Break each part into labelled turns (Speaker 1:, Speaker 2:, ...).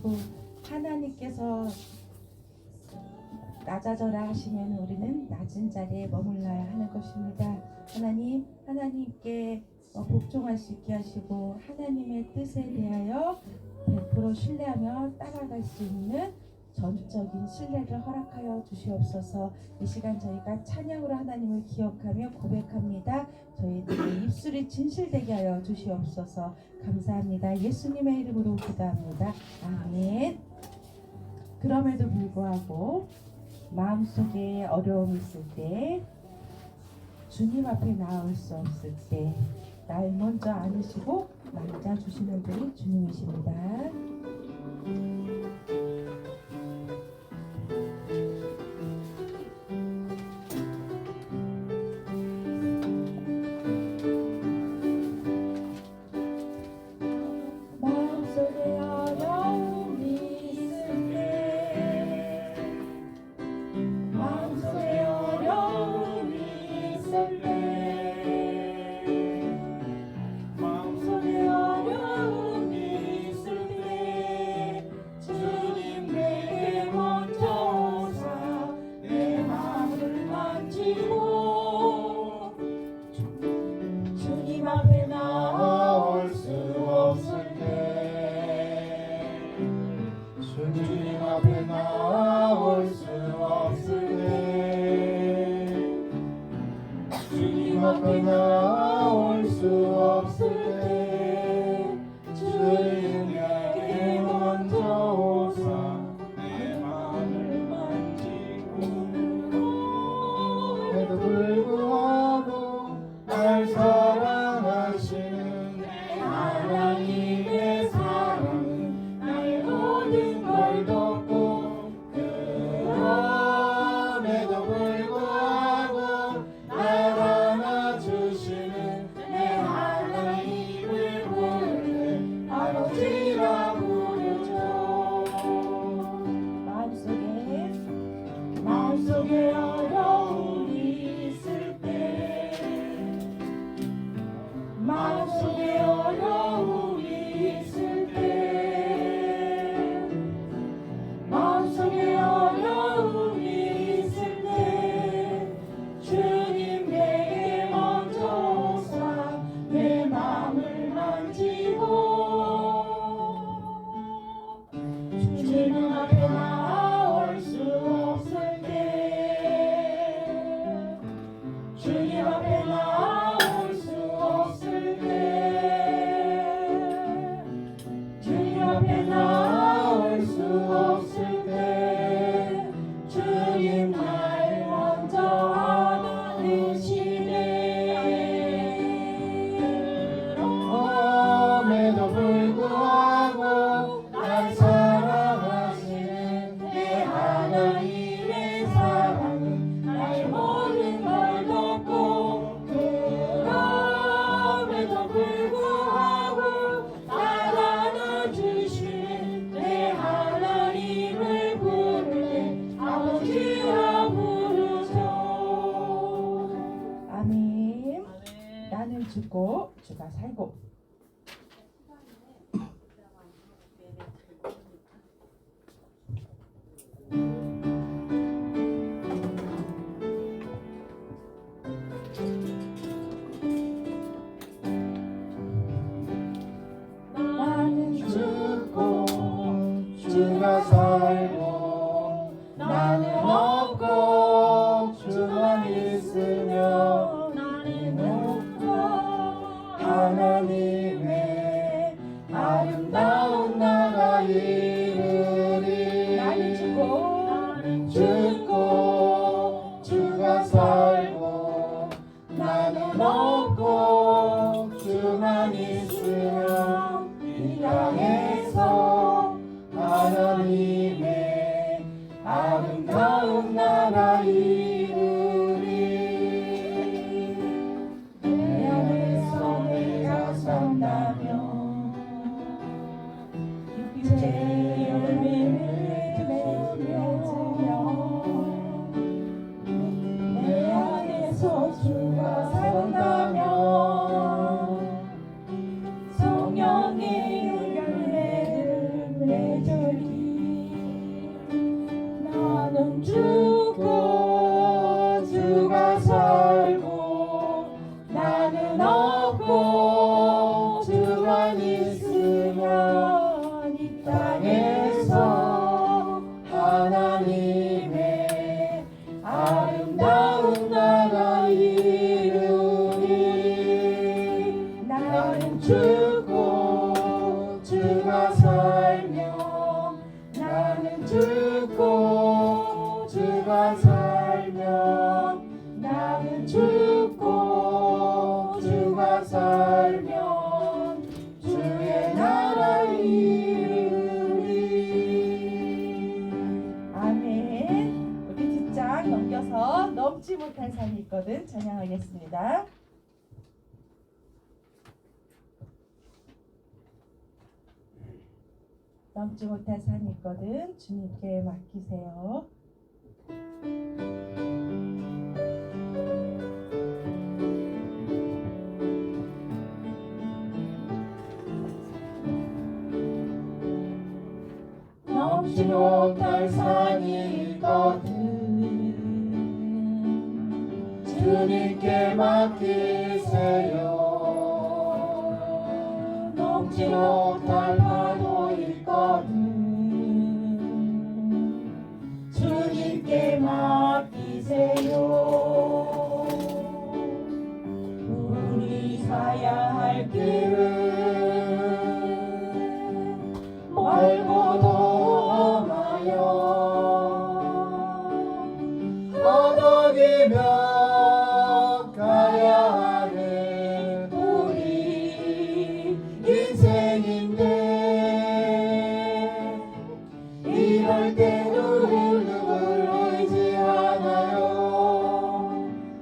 Speaker 1: 하시고 하나님께서 낮아져라 하시면 우리는 낮은 자리에 머물러야 하는 것입니다. 하나님께 복종할 수 있게 하시고 하나님의 뜻에 대하여 100% 신뢰하며 따라갈 수 있는 전적인 신뢰를 허락하여 주시옵소서. 이 시간 저희가 찬양으로 하나님을 기억하며 고백합니다. 저희들의 입술이 진실되게 하여 주시옵소서. 감사합니다. 예수님의 이름으로 기도합니다. 아멘. 그럼에도 불구하고 마음속에 어려움이 있을 때, 주님 앞에 나올 수 없을 때 날 먼저 안으시고 만져주시는 분이 주님이십니다. 마음속에 어려움이 있을 때, 마음속에 어려움이 있을 때, 마음속에 어려움이 있을 때 주님 내게 먼저 오사 내 마음을 만지고 주님 앞에 나올 수 없을 때, 주님 앞에 나올 수 없을 때, 주님 앞에 나올 수 없을 때 주님 내게 먼저 오사 내 마음을 만지고 그래도 불구하고 날 사랑하시는 내 하나님의 사랑은 나의 모든 걸 덮고 그럼에도 불구하고 날 안아주시는 내 하나님을 부르는 아버지라 부르죠. 마음속에 어려움이 있을 때, 마음속에 어려움이 있을 때, 마음속에 어려움이 있을 때 주님 내게 먼저 오사 내 마음을 만지고 주님 앞에 나올 수 없을 때, 주님 앞에 나올 수 없을 때, 주님 앞에 나올 수 없을 때 주님 날 먼저 안으시네. 그럼에도 불구하고 날 사랑하시는 내 하나님의 사랑은 나의 모든 걸 덮고 그럼에도 불구하고 날 안아주시는 내 하나님을 부르네 아버지라 부르죠. 아멘. 나는 죽고 주가 살고. 나는 죽고 주가 살고 나는 없고 주만 있으며 나는 없고 하나님의 아름다운 나라 이르리. 나는 죽고 주가 살고 나는 없고 주만 있으며 이 땅에서 하나님 나는 죽고 주가 살고 나는 없고 주만 있으면 이 땅에서 하나님의 아름다운 나라 이루리. 나는 죽고 주가 살며 나는 죽고 주가 살면 나는 죽고 주가 살면 주의 나라 이루리. 아멘. 우리 뒷장 넘겨서 넘지 못할 산이 있거든 찬양하겠습니다. 넘지 못할 산이 있거든 주님께 맡기세요. 넘지 못할 산이 있거든 주님께 맡기세요. 넘지 못할 파도 있거든 주님께 맡기세요. 우리 가야 할 길은 멀고도 험하여 허덕이며 가야 하는 우리 인생인데 이럴 땐 우리 누굴 의지하나요?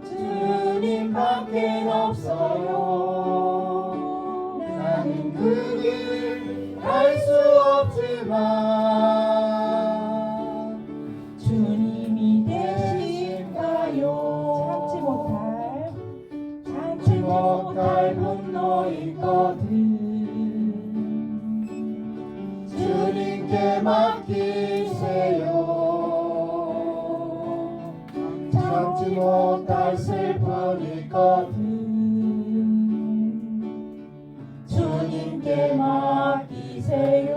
Speaker 1: 주님밖에 없어요. 나는 그 길 갈 수 없지만 주님이 되신가요? 참지 못할 분노 있거든 주님께 맡기세요. 참지 못할 슬픔 있거든 주님께 맡기세요.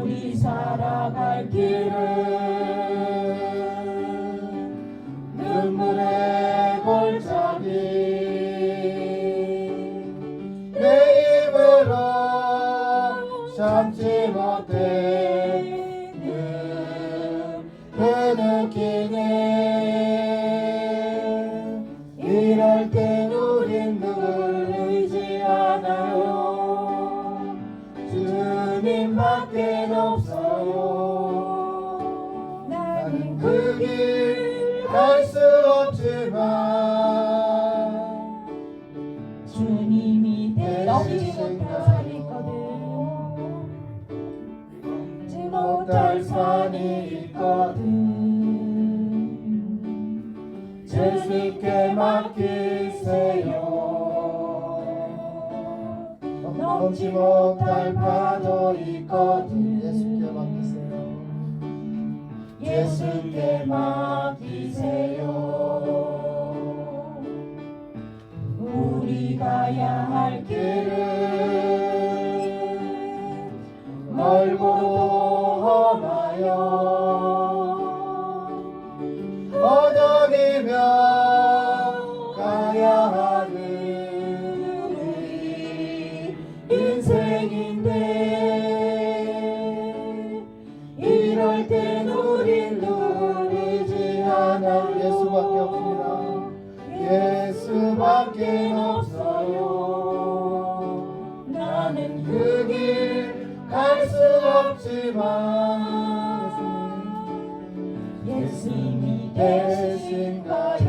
Speaker 1: 우리 살아갈 길은 눈물의 골짜기 내 입으로 참지 못했는 그 느끼네. 이럴 땐 우린 누굴 의지하나요? 주님밖에 없어요. 나는 그 길 갈 수 없지만 주님이 넘지 못할 산이 있거든 넘지 못할 산이 있거든 주님께 맡기세요. 넘지 못할 파도 있거든
Speaker 2: 예수께 맡기세요.
Speaker 1: 예수께 맡기세요. 우리 가야 할 길은 멀고도 험하여 허덕이며 가야 하는 우리 인생인데 이럴 땐 우린 누굴 의지하나?
Speaker 2: 예수밖에 없습니다.
Speaker 1: 예수밖에 없어요. 나는 그 길 갈 수 없지만 예수님이 되신가요?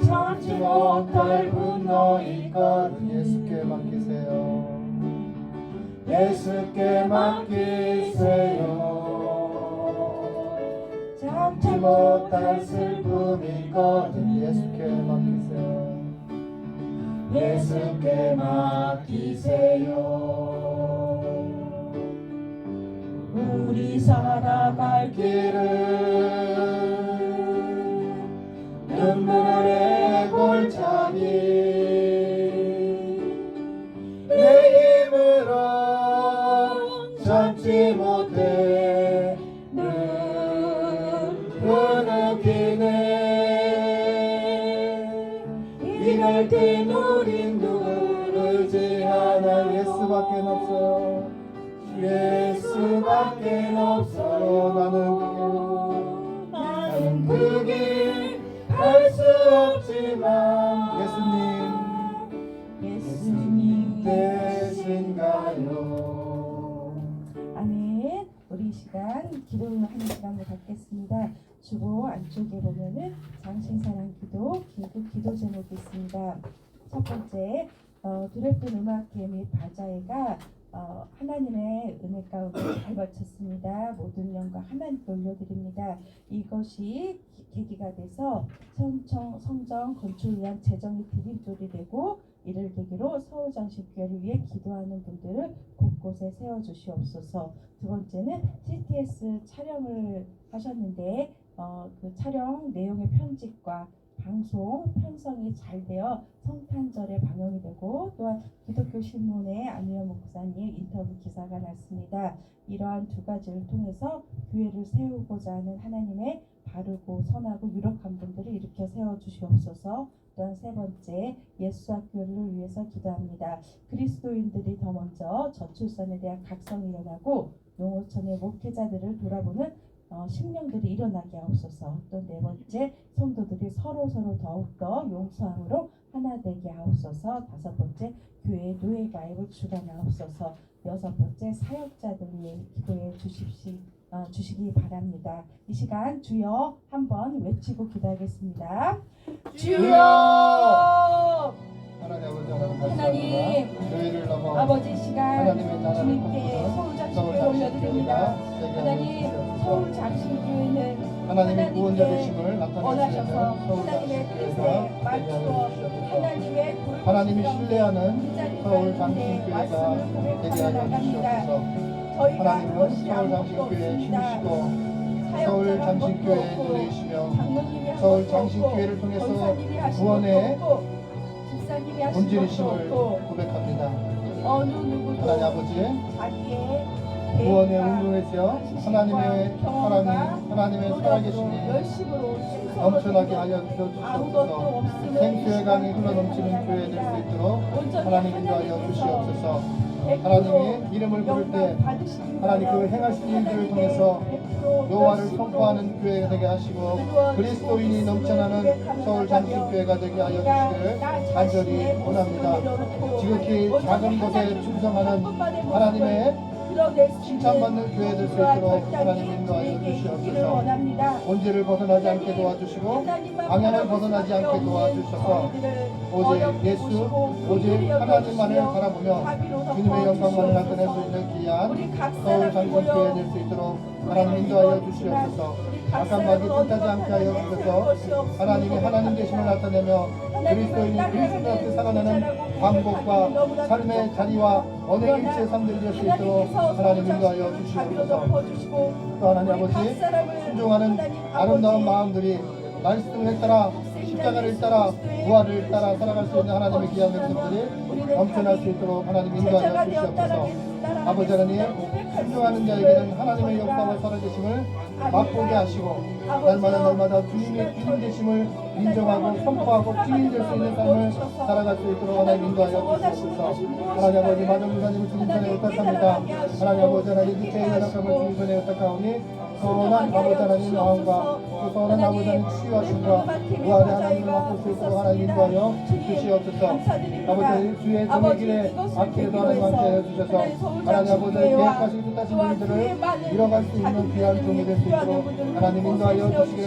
Speaker 1: 참지 못할 분노 있거든
Speaker 2: 예수께 맡기세요.
Speaker 1: 예수께 맡기세요. 참지 못할 슬픔 있거든
Speaker 2: 예수께 맡기세요. 예수께 맡기세요.
Speaker 1: 우리 살아갈 길은
Speaker 2: 눈물의 골짜기 내 힘으로 참지 못해 늘 흐느끼네. 이럴 땐 우린 누구를 의지하나. 예수밖에 없어요. 예수밖에 없어요. 나는 그 길 갈 수 없지만 예수님 되신가요?
Speaker 1: 아멘. 우리 이 시간 기도하는 시간을 갖겠습니다. 주보 안쪽에 보면은 장신사랑 기도, 긴급 기도 제목이 있습니다. 첫 번째, 두렵던 음악회 및 바자회가 하나님의 은혜 가운데 잘 마쳤습니다. 모든 영광 하나님께 올려드립니다. 이것이 계기가 돼서 성전 건축을 위한 재정이 디딤돌이 되고, 이를 계기로 서울장신교회를 위해 기도하는 분들을 곳곳에 세워주시옵소서. 두 번째는 CTS 촬영을 하셨는데 그 촬영 내용의 편집과 방송 편성이 잘 되어 성탄절에 방영이 되고, 또한 기독교 신문에 안희연 목사님 인터뷰 기사가 났습니다. 이러한 두 가지를 통해서 교회를 세우고자 하는 하나님의 바르고 선하고 유력한 분들을 일으켜 세워주시옵소서. 또한 세 번째, 예수학교를 위해서 기도합니다. 그리스도인들이 더 먼저 저출산에 대한 각성이 일어나고 농어촌의 목회자들을 돌아보는 심령들이 일어나게 하옵소서. 또 네 번째, 성도들이 서로 더욱더 용서함으로 하나 되게 하옵소서. 다섯 번째, 교회 노예 가입을 주관하옵소서. 여섯 번째, 사역자들 위해 기도해 주시기 바랍니다. 이 시간 주여 한번 외치고 기도하겠습니다. 주여! 하나님,
Speaker 2: 교회를 넘어
Speaker 1: 아버지 시간
Speaker 2: 하나님의 나라를
Speaker 1: 주님께 서울장신교회 올려드립니다. 하나님, 서울장신교회는
Speaker 2: 하나님의 구원자 되심을
Speaker 1: 원하셔서
Speaker 2: 나타내시는
Speaker 1: 하나님의 뜻에 맞추어 하나님의
Speaker 2: 하나님이 신뢰하는 서울장신교회가 되게 하여 주시옵소서. 하나님은 서울장신교회의 힘이시고 서울장신교회의 눈이시며 서울장신교회를 통해서 구원의 본질이심을 고백합니다. 하나님 아버지, 구원의 운동에서 하나님의 사랑이, 하나님의 살아계심이 넘쳐나게 하여 주시옵소서. 생수의 강이 흘러넘치는 교회 될 수 있도록 하나님 인도하여 주시옵소서. 하나님이 이름을 부를 때 하나님 그 행하신 일들을 통해서 여호와를 선포하는 교회가 되게 하시고 그리스도인이 넘쳐나는 서울장신교회가 되게 하여 주시기를 간절히 원합니다. 지극히 작은 것에 충성하는 하나님의 칭찬받는 교회 될 수 있도록 하나님 인도하여 주시옵소서. 본질을 벗어나지 않게 도와주시고 방향을 벗어나지 않게 도와주셔서 오직 예수, 오직 하나님만을 바라보며 주님의 영광만을 나타낼 수 있는 귀한 서울장신교회 될 수 있도록 하나님 인도하여 주시옵소서. 악한 마귀 뜻하지 않게 하여 주셔서 하나님이 하나님 되심을 나타내며 그리스도인이 그리스도답게 살아내는 방법과 삶의 자리와 언행 일체의 삶들이 될 수 있도록 하나님 인도하여 주시옵소서. 또 하나님 아버지, 순종하는 아름다운 마음들이 말씀을 따라 십자가를 따라 부활을 따라 살아갈 수 있는 하나님의 귀한 백성들이 넘쳐날 수 있도록 하나님 인도하여 주시옵소서. 아버지 하나님, 순종하는 자에게는 하나님의 역사와 살아계심을 맛보게 하시고 날마다 주님의 주님 되심을 인정하고 선포하고 증인될 수 있는 삶을 살아갈 수 있도록 하나님 인도하여 주시옵소서. 하나님 아버지, 마정부사님을 주님 손에 의탁합니다. 하나님 아버지 하나님, 육체의 연약함을 주님 손에 의탁하오니 선한 아버지 하나님 마음과 또 선한 아버지 하나님 치유하심과 부활의 하나님을 맡을 수 있도록 하나님 인도하여 주시옵소서. 아버지 주의 정의 길에 앞길에도 하나님 함께하여 주셔서 하나님 아버지 계획하시고 뜻하신 일들을 이뤄갈 수 있는 귀한 종이 될 수 있도록 하나님 인도하여 주시기를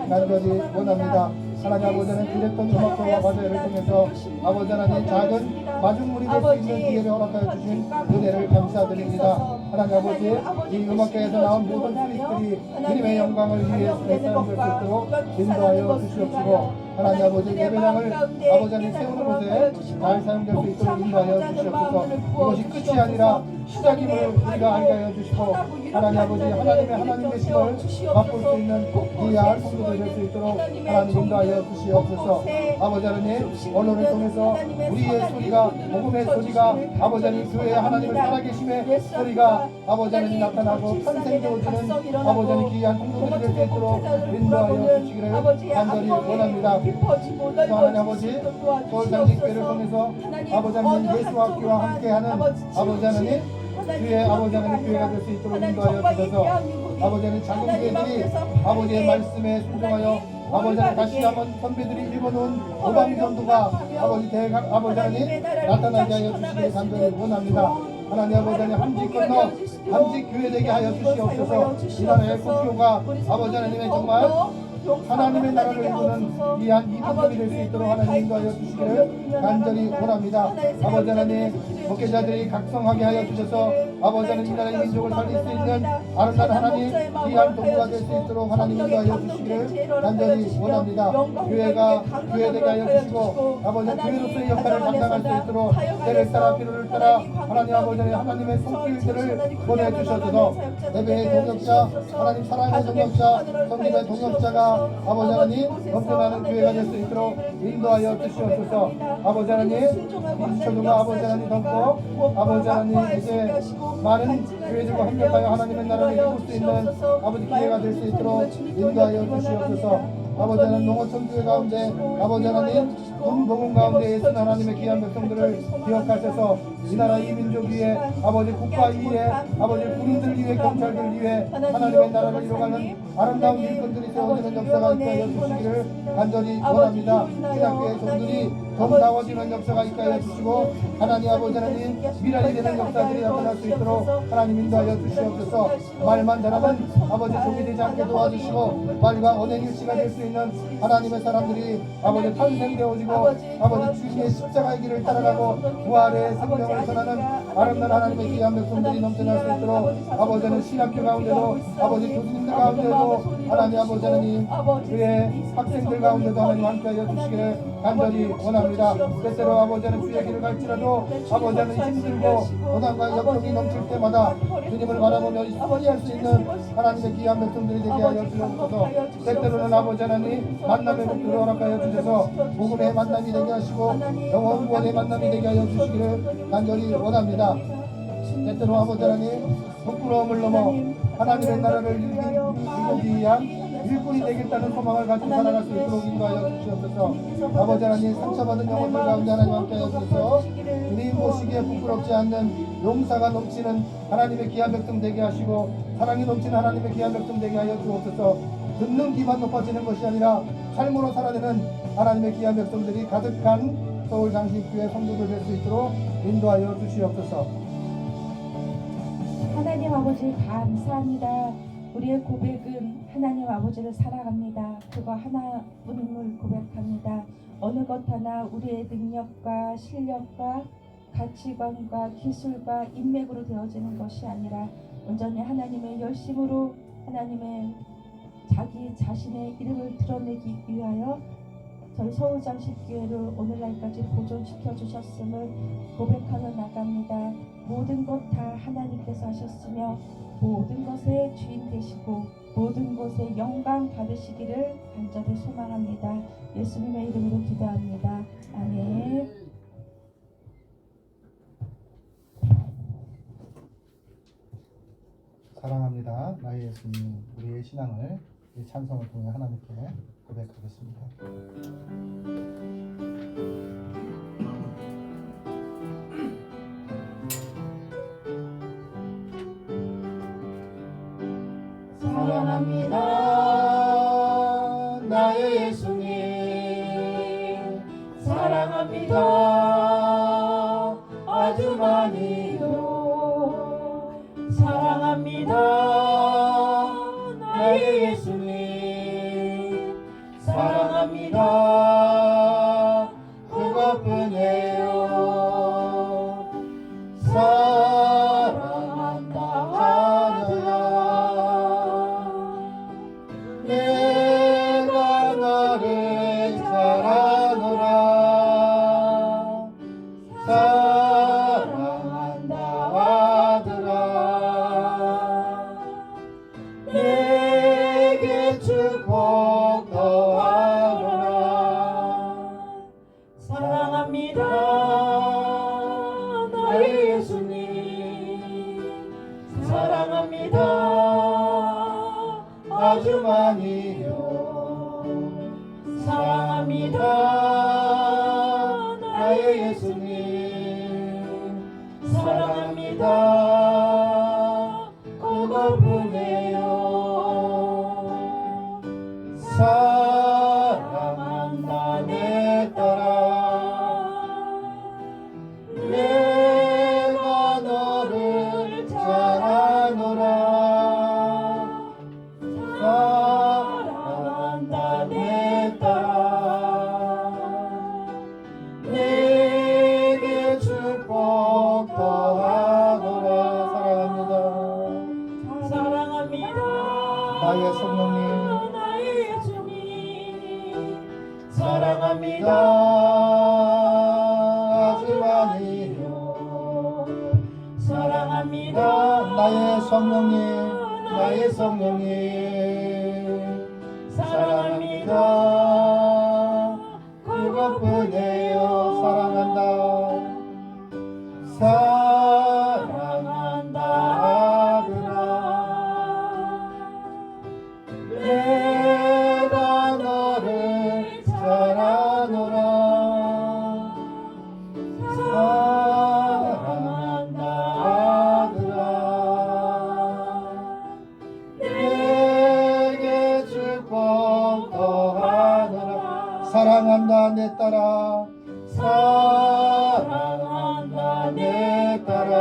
Speaker 2: 간절히 원합니다. 하나님 아버지는 디렉터 음악회와 과제를 통해서 아버지 하나님 작은 마중물이 될 수 있는 기회를 허락하여 주신 은혜를 감사드립니다. 하나님 아버지, 이 음악회에서 나온 모든 수익들이 주님의 영광을 위해 쓰임될 수 있도록 인도하여 주시옵시고 하나님 아버지 예배당을 아버지 하나님 세우는 곳에 잘 사용될 수 있도록 인도하여 주시옵소서. 이것이 끝이 아니라 시작임을 우리가 알게 하여 주시고 하나님 아버지 하나님 되심을 맛볼 수 있는 귀한 성도들 될 수 있도록 하나님 인도하여 주시옵소서. 아버지 하나님 언론을 통해서 우리의 소리가 복음의 소리가 아버지 하나님 교회의 하나님을 살아계심의 소리가 아버지 하나님 나타나고 탄생되어지는 아버지 하나님 귀한 성도들이 될 수 있도록 인도하여 주시기를 간절히 원합니다. 또 하나님 아버지 서울장식교회를 통해서 아버지 하나님 예수 학교와 함께하는 아버지 하나님 주의 아버지 하나님 교회가 될 수 있도록 인도하여 주셔서 아버지 하나님 작은 교회들이 아버지의 말씀에 순종하여 아버지 하나님 다시 한번 선배들이 읽어놓은 오방전도가 아버지 하나님 나타나게 하여 주시길 간절히 원합니다. 하나님 아버지 하나님 한직 건너 한직 교회 되게 하여 주시옵소서. 이 나라의 국교가 아버지 하나님의 정말 하나님의 나라를 이루는 귀한 이민족이 될 수 있도록 하나님 인도하여 주시기를 간절히 원합니다. 아버지 하나님 목회자들이 각성하게 하여 주셔서 아버지 하나님 이 나라의 민족을 살릴 수 있는 아름다운 하나님 귀한 동무가 될 수 있도록 하나님 인도하여 주시기를 간절히 원합니다. 교회가 교회되게 하여 주시고 아버지 교회로서의 역할을 감당할 수 있도록 때를 따라 필요를 따라 하나님 아버지 하나님의 손길들을 보내주셔서 예배의 동역자 하나님 사랑의 동역자 성님의 동역자가 아버지 하나님 넘쳐나는 교회가 될 수 있도록 인도하여 주시옵소서. 아버지 하나님 이초도가 아버지 하나님 덮고 아버지 하나님 이제 많은 교회들과 협력하여 하나님의 나라를 이룰 수 있는 아버지 기회가 될 수 있도록 인도하여 주시옵소서. 아버지 하나님 농어촌 교회 가운데 아버지 하나님 동봉 가운데 예수 하나님의 귀한 백성들을 기억하셔서 이 나라 이 민족 위에 아버지 국가 위에 아버지 군인들 위에 경찰들 위에 하나님의 나라를 이뤄가는 아름다운 일꾼들이 세워지는 역사가 있게 하여 주시기를 간절히 원합니다. 신학교의 종들이 더 나아지는 역사가 있게 하여 주시고 하나님 아버지 하나님 미랄이 되는 역사들이 나타날 수 있도록 하나님 인도하여 주시옵소서. 말만 잘하면 아버지 종이 되지 않게 도와주시고 말과 언행 일치가 될 수 있는 하나님의 사람들이 아버지 탄생되어지고 아버지 주님의 십자가의 길을 따라가고 부활의 생명을 전하는 아름다운 하나님의 귀한 백성들이 넘쳐날 수 있도록 아버지 하나님 신학교 가운데도 아버지 교수님들 가운데도 하나님 아버지 하나님 그의 학생들 가운데도 하나님 함께하여 주시기를 간절히 원합니다. 때때로 아버지 하나님 주의 길을 갈지라도 아버지 하나님 힘들고 고난과 역경이 넘칠 때마다 주님을 바라보며 승리할 수 있는 하나님의 귀한 백성들이 되게 하여 주옵소서. 때때로는 아버지 하나님 만남의 복들을 허락하여 주셔서 복음의 만남이 되게 하시고 영원 구원의 만남이 되게 하여 주시기를 간절히 원합니다. 때때로 아버지 하나님 부끄러움을 넘어 하나님의 나라를 이루기 위한 일꾼이 되겠다는 소망을 가지고 살아갈 수 있도록 인도하여 주시옵소서. 아버지 하나님 상처받은 영혼들 가운데 하나님 함께하여 주셔서 주님 보시기에 부끄럽지 않는 용사가 넘치는 하나님의 귀한 백성 되게 하시고 사랑이 넘치는 하나님의 귀한 백성 되게 하여 주옵소서. 듣는 귀만 높아지는 것이 아니라 삶으로 살아내는 하나님의 귀한 백성들이 가득한 서울장신교회 성도들 될 수 있도록 인도하여 주시옵소서.
Speaker 1: 하나님 아버지 감사합니다. 우리의 고백은 하나님 아버지를 사랑합니다. 그거 하나뿐임을 고백합니다. 어느 것 하나 우리의 능력과 실력과 가치관과 기술과 인맥으로 되어지는 것이 아니라 온전히 하나님의 열심으로 하나님의 자기 자신의 이름을 드러내기 위하여 저희 서울장식교회를 오늘날까지 보존시켜 주셨음을 고백하며 나갑니다. 모든 것 다 하나님께서 하셨으며 모든 것의 주인 되시고 모든 것의 영광 받으시기를 간절히 소망합니다. 예수님의 이름으로 기도합니다. 아멘.
Speaker 2: 사랑합니다. 나의 예수님, 우리의 신앙을 이 찬송을 통해 하나님께 고백하겠습니다. 사랑합니다. 나의 예수님, 사랑합니다. 아주 많이도 사랑합니다. 나의 예수님, 사랑합니다. 그것뿐이에요. 사랑한다 하느라 내가 너를 잘
Speaker 1: 나의 예수님 사랑합니다. 아주 많이요 사랑합니다. 나의 예수님 사랑합니다. 그것뿐이에요. 사랑한다 내 딸아 내가 너를 잘 아노라. 사랑한다 내 딸아 내게 축복 더하노라. 사랑합니다. 사랑합니다. 나의 성령님 나의 예수님 사랑합니다. 아주 많이요 사랑합니다. 나의 성령님 나의 성령님 사랑합니다. 그것뿐이에요. 사랑한다. 사랑한다 아들아 내가 너를 잘 아노라. 사랑한다 아들아 내게 축복 더하노라. 사랑한다 내 딸아 사랑한다 내 딸아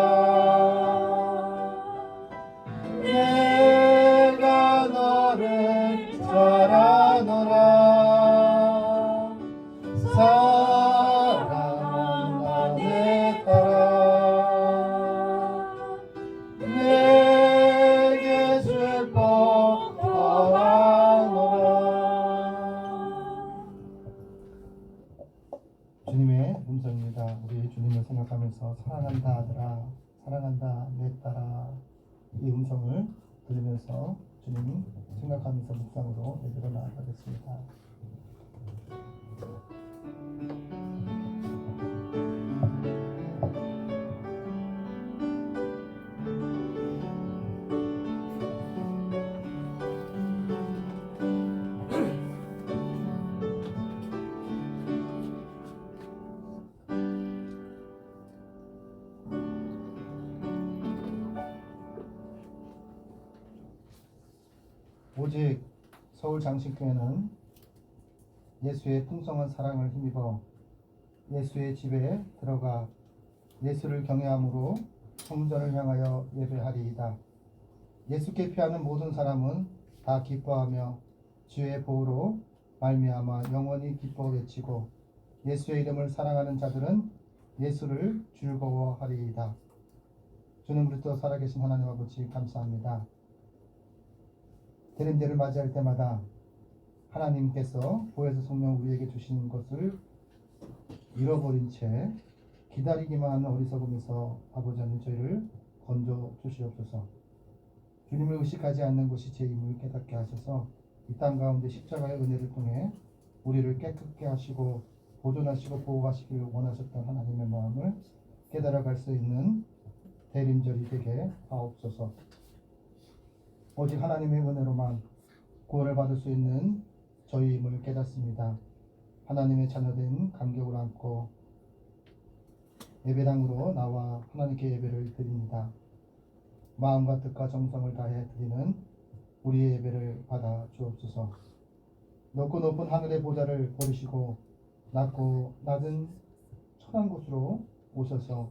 Speaker 1: 내가 너를 잘 아노라. 사랑한다 내 딸아 내게 축복 더하노라. 주님의 음성입니다. 우리 주님을 생각하면서 사랑한다 아들아 사랑한다 내 딸아 이 음성을 들으면서 주님 생각하면서 묵상으로 예배로 나아가겠습니다. 오직 서울장신교회는 예수의 풍성한 사랑을 힘입어 예수의 집에 들어가 예수를 경외함으로 성전을 향하여 예배하리이다. 예수께 피하는 모든 사람은 다 기뻐하며 주의 보호로 말미암아 영원히 기뻐 외치고 예수의 이름을 사랑하는 자들은 예수를 즐거워하리이다. 주는 그리스도 살아계신 하나님 아버지 감사합니다. 대림절을 맞이할 때마다 하나님께서 보혜사 성령 우리에게 주신 것을 잃어버린 채 기다리기만 하는 어리석음에서 아버지 하나님 저희를 건져 주시옵소서. 주님을 의식하지 않는 것이 제 힘을 깨닫게 하셔서 이 땅 가운데 십자가의 은혜를 통해 우리를 깨끗게 하시고 보존하시고 보호하시기를 원하셨던 하나님의 마음을 깨달아갈 수 있는 대림절이 되게 하옵소서. 오직 하나님의 은혜로만 구원을 받을 수 있는 저희임을 깨닫습니다. 하나님의 자녀된 간격을 안고 예배당으로 나와 하나님께 예배를 드립니다. 마음과 뜻과 정성을 다해 드리는 우리의 예배를 받아 주옵소서. 높고 높은 하늘의 보좌를 버리시고 낮고 낮은 천한 곳으로 오셔서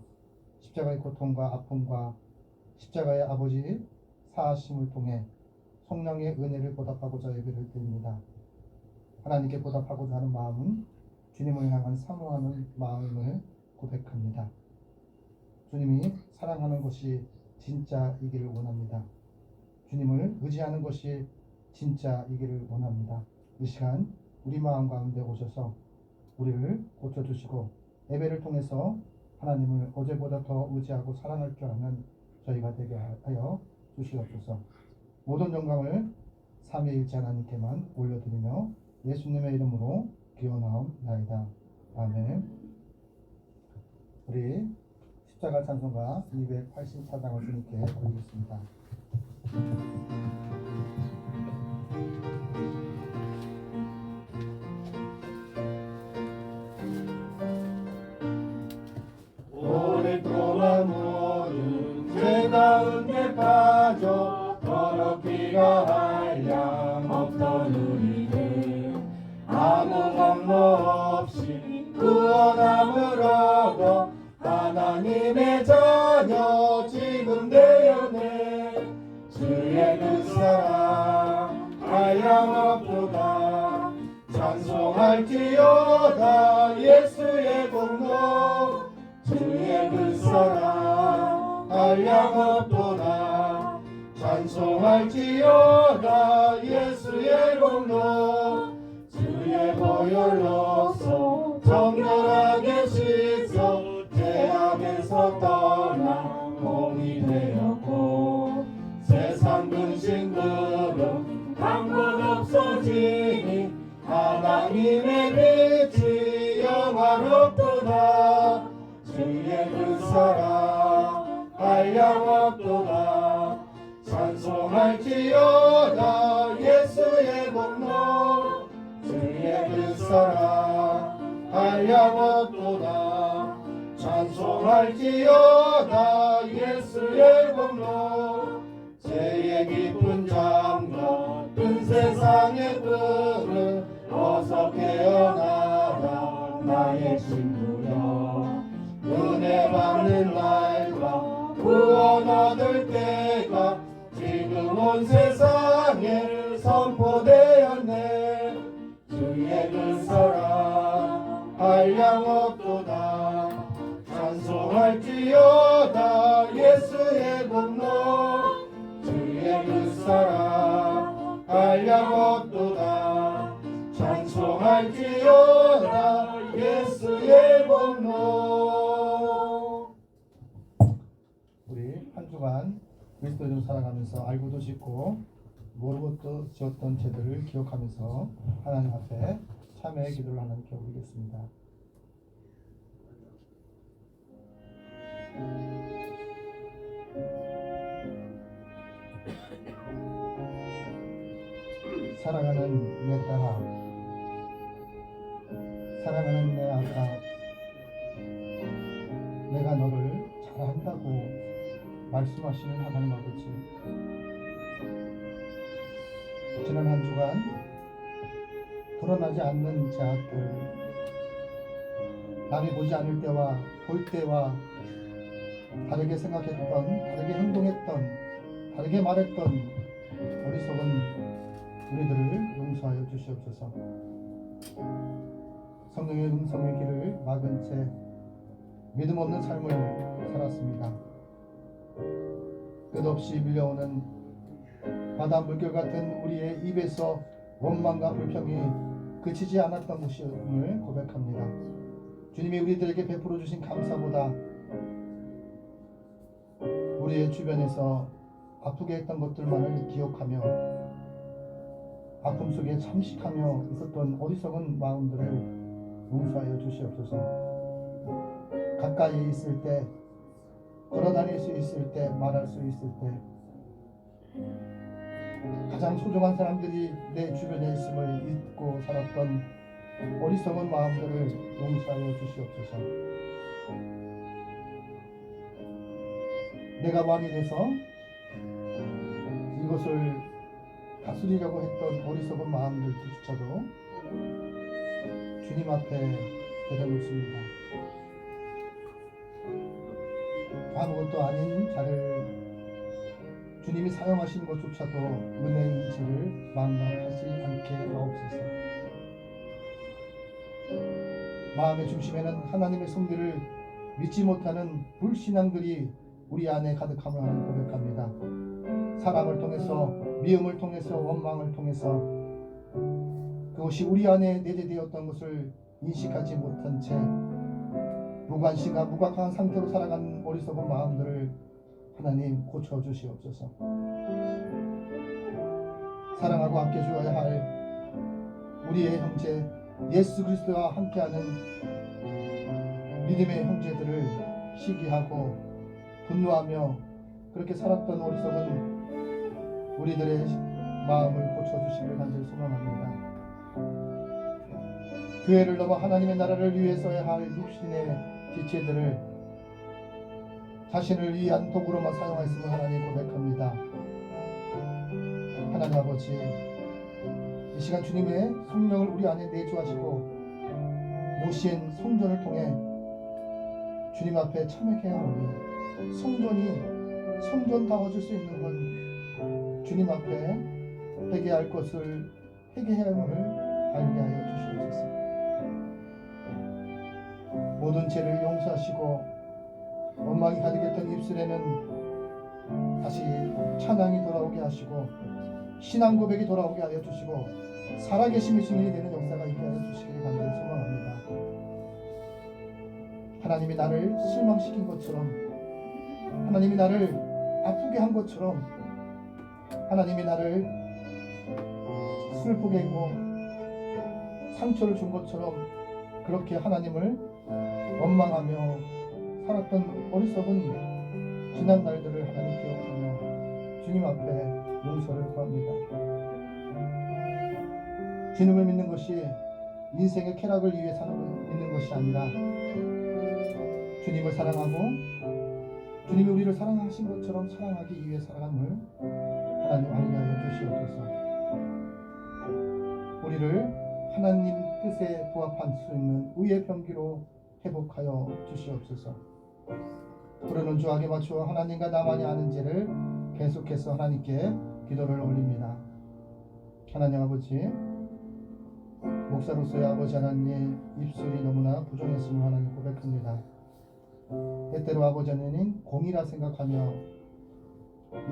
Speaker 1: 십자가의 고통과 아픔과 십자가의 아버지 사하심을 통해 성령의 은혜를 보답하고자 예배를 드립니다. 하나님께 보답하고자 하는 마음은 주님을 향한 사모하는 마음을 고백합니다. 주님이 사랑하는 것이 진짜이기를 원합니다. 주님을 의지하는 것이 진짜이기를 원합니다. 이 시간 우리 마음 가운데 오셔서 우리를 고쳐주시고 예배를 통해서 하나님을 어제보다 더 의지하고 사랑할 줄 아는 저희가 되게 하여 주시옵소서. 모든 영광을 삼위일체 하나님께만 올려드리며 예수님의 이름으로 기원하옵나이다. 아멘. 우리
Speaker 2: 십자가 찬송가 284장을 주님께 드리겠습니다. 오랫동안 모든 죄 가운데 빠져 더럽기가 한량 없던 우리를 아무 겁모 없이 구원함을 얻어 하나님의 자녀 지금 되었네. 주의 그 사랑 한량없도다. 찬송할지어다 예수의 공로. 주의 그 사랑 한량없도다. 찬송할지어다 예수의 공로. 주의 보혈로서 정결하게 씻어 죄악에서 떠나 공이 되었고 세상 근심들은 한 곳 없어지니 하나님의 빛이 영화롭도다. 주의 그 사랑 한량없도다. 찬송할지어다 예수의 공로. 주의 그 사랑 한량없도다. 찬송할지어다 예수의 공로. 죄의 깊은 잠과 큰 세상의 끈을 어서 깨어나라 나의 친구여. 은혜 받는 날과 구원 얻을 때가 지금 온 세상에 선포되었네. 주의 그 사랑 한량없도다. 찬송할지어다 예수의 공로. 주의 그 사랑 한량없도다. 찬송할지어다 예수의 공로. 우리 한 주간 그리스도인으로 살아가면서 알고도 짓고 모르고도 지었던 죄들을 기억하면서 하나님 앞에 참회의 기도를 하나님께 올리겠습니다. 사랑하는 내 딸아, 사랑하는 내 아들아, 내가 너를 잘한다고 말씀하시는 하나님 아버지, 지난 한 주간 드러나지 않는 죄악들, 남이 보지 않을 때와 볼 때와 다르게 생각했던, 다르게 행동했던, 다르게 말했던 어리석은 우리들을 용서하여 주시옵소서. 성령의 음성의 길을 막은 채 믿음 없는 삶을 살았습니다. 끝없이 밀려오는 바다 물결 같은 우리의 입에서 원망과 불평이 그치지 않았던 것임을 고백합니다. 주님이 우리들에게 베풀어 주신 감사보다 우리의 주변에서 아프게 했던 것들만을 기억하며 아픔 속에 잠식하며 있었던 어리석은 마음들을 용서하여 주시옵소서. 가까이 있을 때, 걸어다닐 수 있을 때, 말할 수 있을 때 가장 소중한 사람들이 내 주변에 있음을 잊고 살았던 어리석은 마음들을 용서하여 주시옵소서. 내가 왕이 돼서 이것을 다스리려고 했던 어리석은 마음들조차도 주님 앞에 내려놓습니다. 아무것도 아닌 자를 주님이 사용하시는 것조차도 은혜인지를 망각하지 않게 하옵소서. 마음의 중심에는 하나님의 섭리를 믿지 못하는 불신앙들이 우리 안에 가득함을 하는 고백합니다. 사랑을 통해서, 미움을 통해서, 원망을 통해서 그것이 우리 안에 내재되었던 것을 인식하지 못한 채 무관심과 무각한 상태로 살아가는 어리석은 마음들을 하나님 고쳐주시옵소서. 사랑하고 함께 주어야 할 우리의 형제 예수 그리스도와 함께하는 믿음의 형제들을 시기하고 분노하며 그렇게 살았던 어리석은 우리들의 마음을 고쳐주시기를 간절히 소망합니다. 교회를 넘어 하나님의 나라를 위해서야 할 육신의 지체들을 자신을 위한 도구로만 사용하였음을 하나님 고백합니다. 하나님 아버지, 이 시간 주님의 성령을 우리 안에 내주하시고 모신 성전을 통해 주님 앞에 참회케 하오니 성전다워질 수 있는 건 주님 앞에 회개할 것을 회개해야 함을 알게 하여 주시옵소서. 모든 죄를 용서하시고 원망이 가득했던 입술에는 다시 찬양이 돌아오게 하시고 신앙 고백이 돌아오게 하여 주시고 살아계심의 증인이 되는 역사가 있게 하여 주시기를 간절히 소망합니다. 하나님이 나를 실망시킨 것처럼, 하나님이 나를 아프게 한 것처럼, 하나님이 나를 슬프게 했고 상처를 준 것처럼 그렇게 하나님을 원망하며 살았던 어리석은 지난 날들을 하나님 기억하며 주님 앞에 용서를 구합니다. 주님을 믿는 것이 인생의 쾌락을 위해 믿는 것이 아니라 주님을 사랑하고 주님이 우리를 사랑하신 것처럼 사랑하기 위해 살아감을 하나님 알게 하여 주시옵소서. 우리를 하나님 뜻에 부합할 수 있는 의의 병기로 회복하여 주시옵소서. 부르는 주악에 맞추어 하나님과 나만이 아는 죄를 계속해서 하나님께 기도를 올립니다. 하나님 아버지, 목사로서의 아버지 하나님 입술이 너무나 부정했음을 하나님 고백합니다. 때때로 아버지 하나님 공이라 생각하며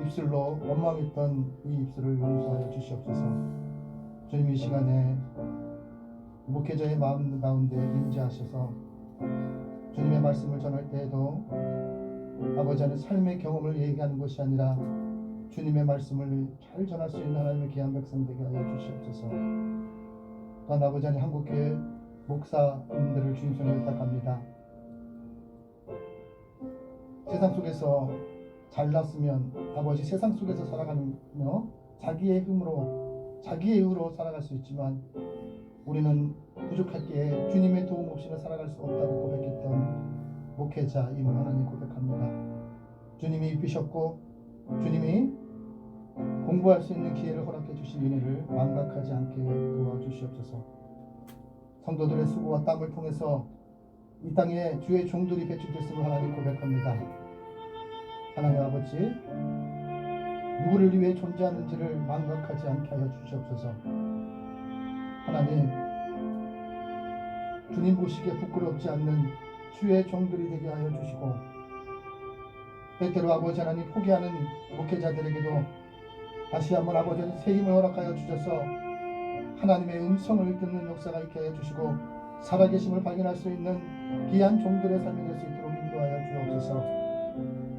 Speaker 2: 입술로 원망했던 이 입술을 용서하여 주시옵소서. 주님 이 시간에 목회자의 마음 가운데 임재하셔서 주님의 말씀을 전할 때에도 아버지 하나님 삶의 경험을 얘기하는 것이 아니라 주님의 말씀을 잘 전할 수 있는 하나님의 귀한 백성 되게 하여 주시옵소서. 또한 아버지 하나님 한국교회 목사님들을 주님 손에 부탁합니다. 세상 속에서 잘났으면 아버지 세상 속에서 살아가며 자기의 힘으로 살아갈 수 있지만 우리는 부족하기에 주님의 도움 없이는 살아갈 수 없다고 고백했던 목회자임을 하나님 고백합니다. 주님이 입히셨고 주님이 공부할 수 있는 기회를 허락해 주신 은혜를 망각하지 않게 도와주시옵소서. 성도들의 수고와 땀을 통해서 이 땅에 주의 종들이 배출됐음을 하나님 고백합니다. 하나님 아버지, 누구를 위해 존재하는지를 망각하지 않게 하여 주시옵소서. 하나님, 주님 보시기에 부끄럽지 않는 주의 종들이 되게 하여 주시고 때때로 아버지 하나님 포기하는 목회자들에게도 다시 한번 아버지 새 힘을 허락하여 주셔서 하나님의 음성을 듣는 역사가 있게 하여 주시고 살아계심을 발견할 수 있는 귀한 종들의 삶이 될 수 있도록 인도하여 주옵소서.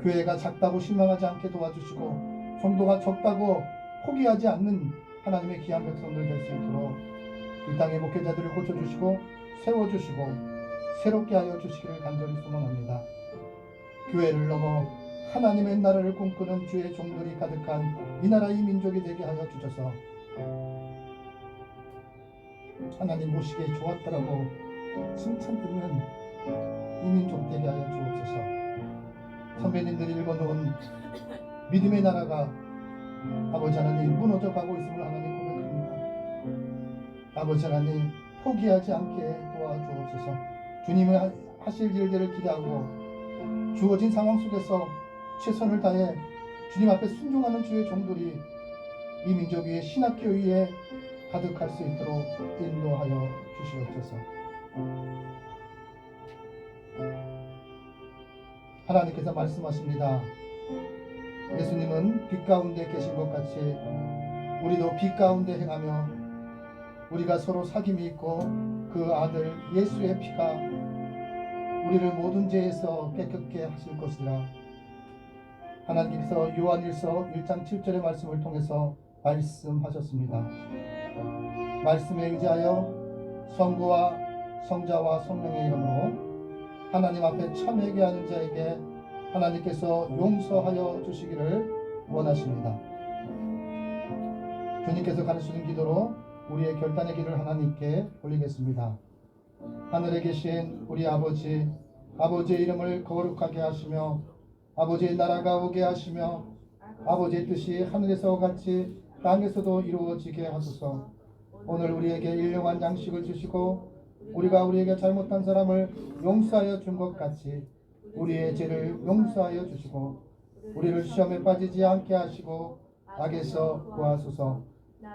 Speaker 2: 교회가 작다고 실망하지 않게 도와주시고 성도가 적다고 포기하지 않는 하나님의 귀한 백성들 될 수 있도록 이 땅의 목회자들을 고쳐주시고 세워주시고 새롭게 하여 주시기를 간절히 소망합니다. 교회를 넘어 하나님의 나라를 꿈꾸는 주의 종들이 가득한 이 나라 이 민족이 되게 하여 주셔서 하나님 보시기에 좋았더라고 칭찬 듣는 이 민족 되게 하여 주옵소서. 선배님들이 읽어놓은 믿음의 나라가 아버지 하나님 무너져 가고 있음을 하나님 고백합니다. 아버지 하나님 포기하지 않게 도와주옵소서. 주님이 하실 일들을 기대하고 주어진 상황 속에서 최선을 다해 주님 앞에 순종하는 주의 종들이 이 민족 위에 신학교 위에 가득할 수 있도록 인도하여 주시옵소서. 하나님께서 말씀하십니다. 예수님은 빛 가운데 계신 것 같이 우리도 빛 가운데 행하며 우리가 서로 사귐이 있고 그 아들 예수의 피가 우리를 모든 죄에서 깨끗게 하실 것이라. 하나님께서 요한일서 1장 7절의 말씀을 통해서 말씀하셨습니다. 말씀에 의지하여 성부와 성자와 성령의 이름으로 하나님 앞에 참회하게 하는 자에게 하나님께서 용서하여 주시기를 원하십니다. 주님께서 가르치는 기도로 우리의 결단의 길을 하나님께 올리겠습니다. 하늘에 계신 우리 아버지, 아버지의 이름을 거룩하게 하시며 아버지의 나라가 오게 하시며 아버지의 뜻이 하늘에서 같이 땅에서도 이루어지게 하소서. 오늘 우리에게 일용할 양식을 주시고 우리가 우리에게 잘못한 사람을 용서하여 준 것 같이 우리의 죄를 용서하여 주시고 우리를 시험에 빠지지 않게 하시고 악에서 구하소서.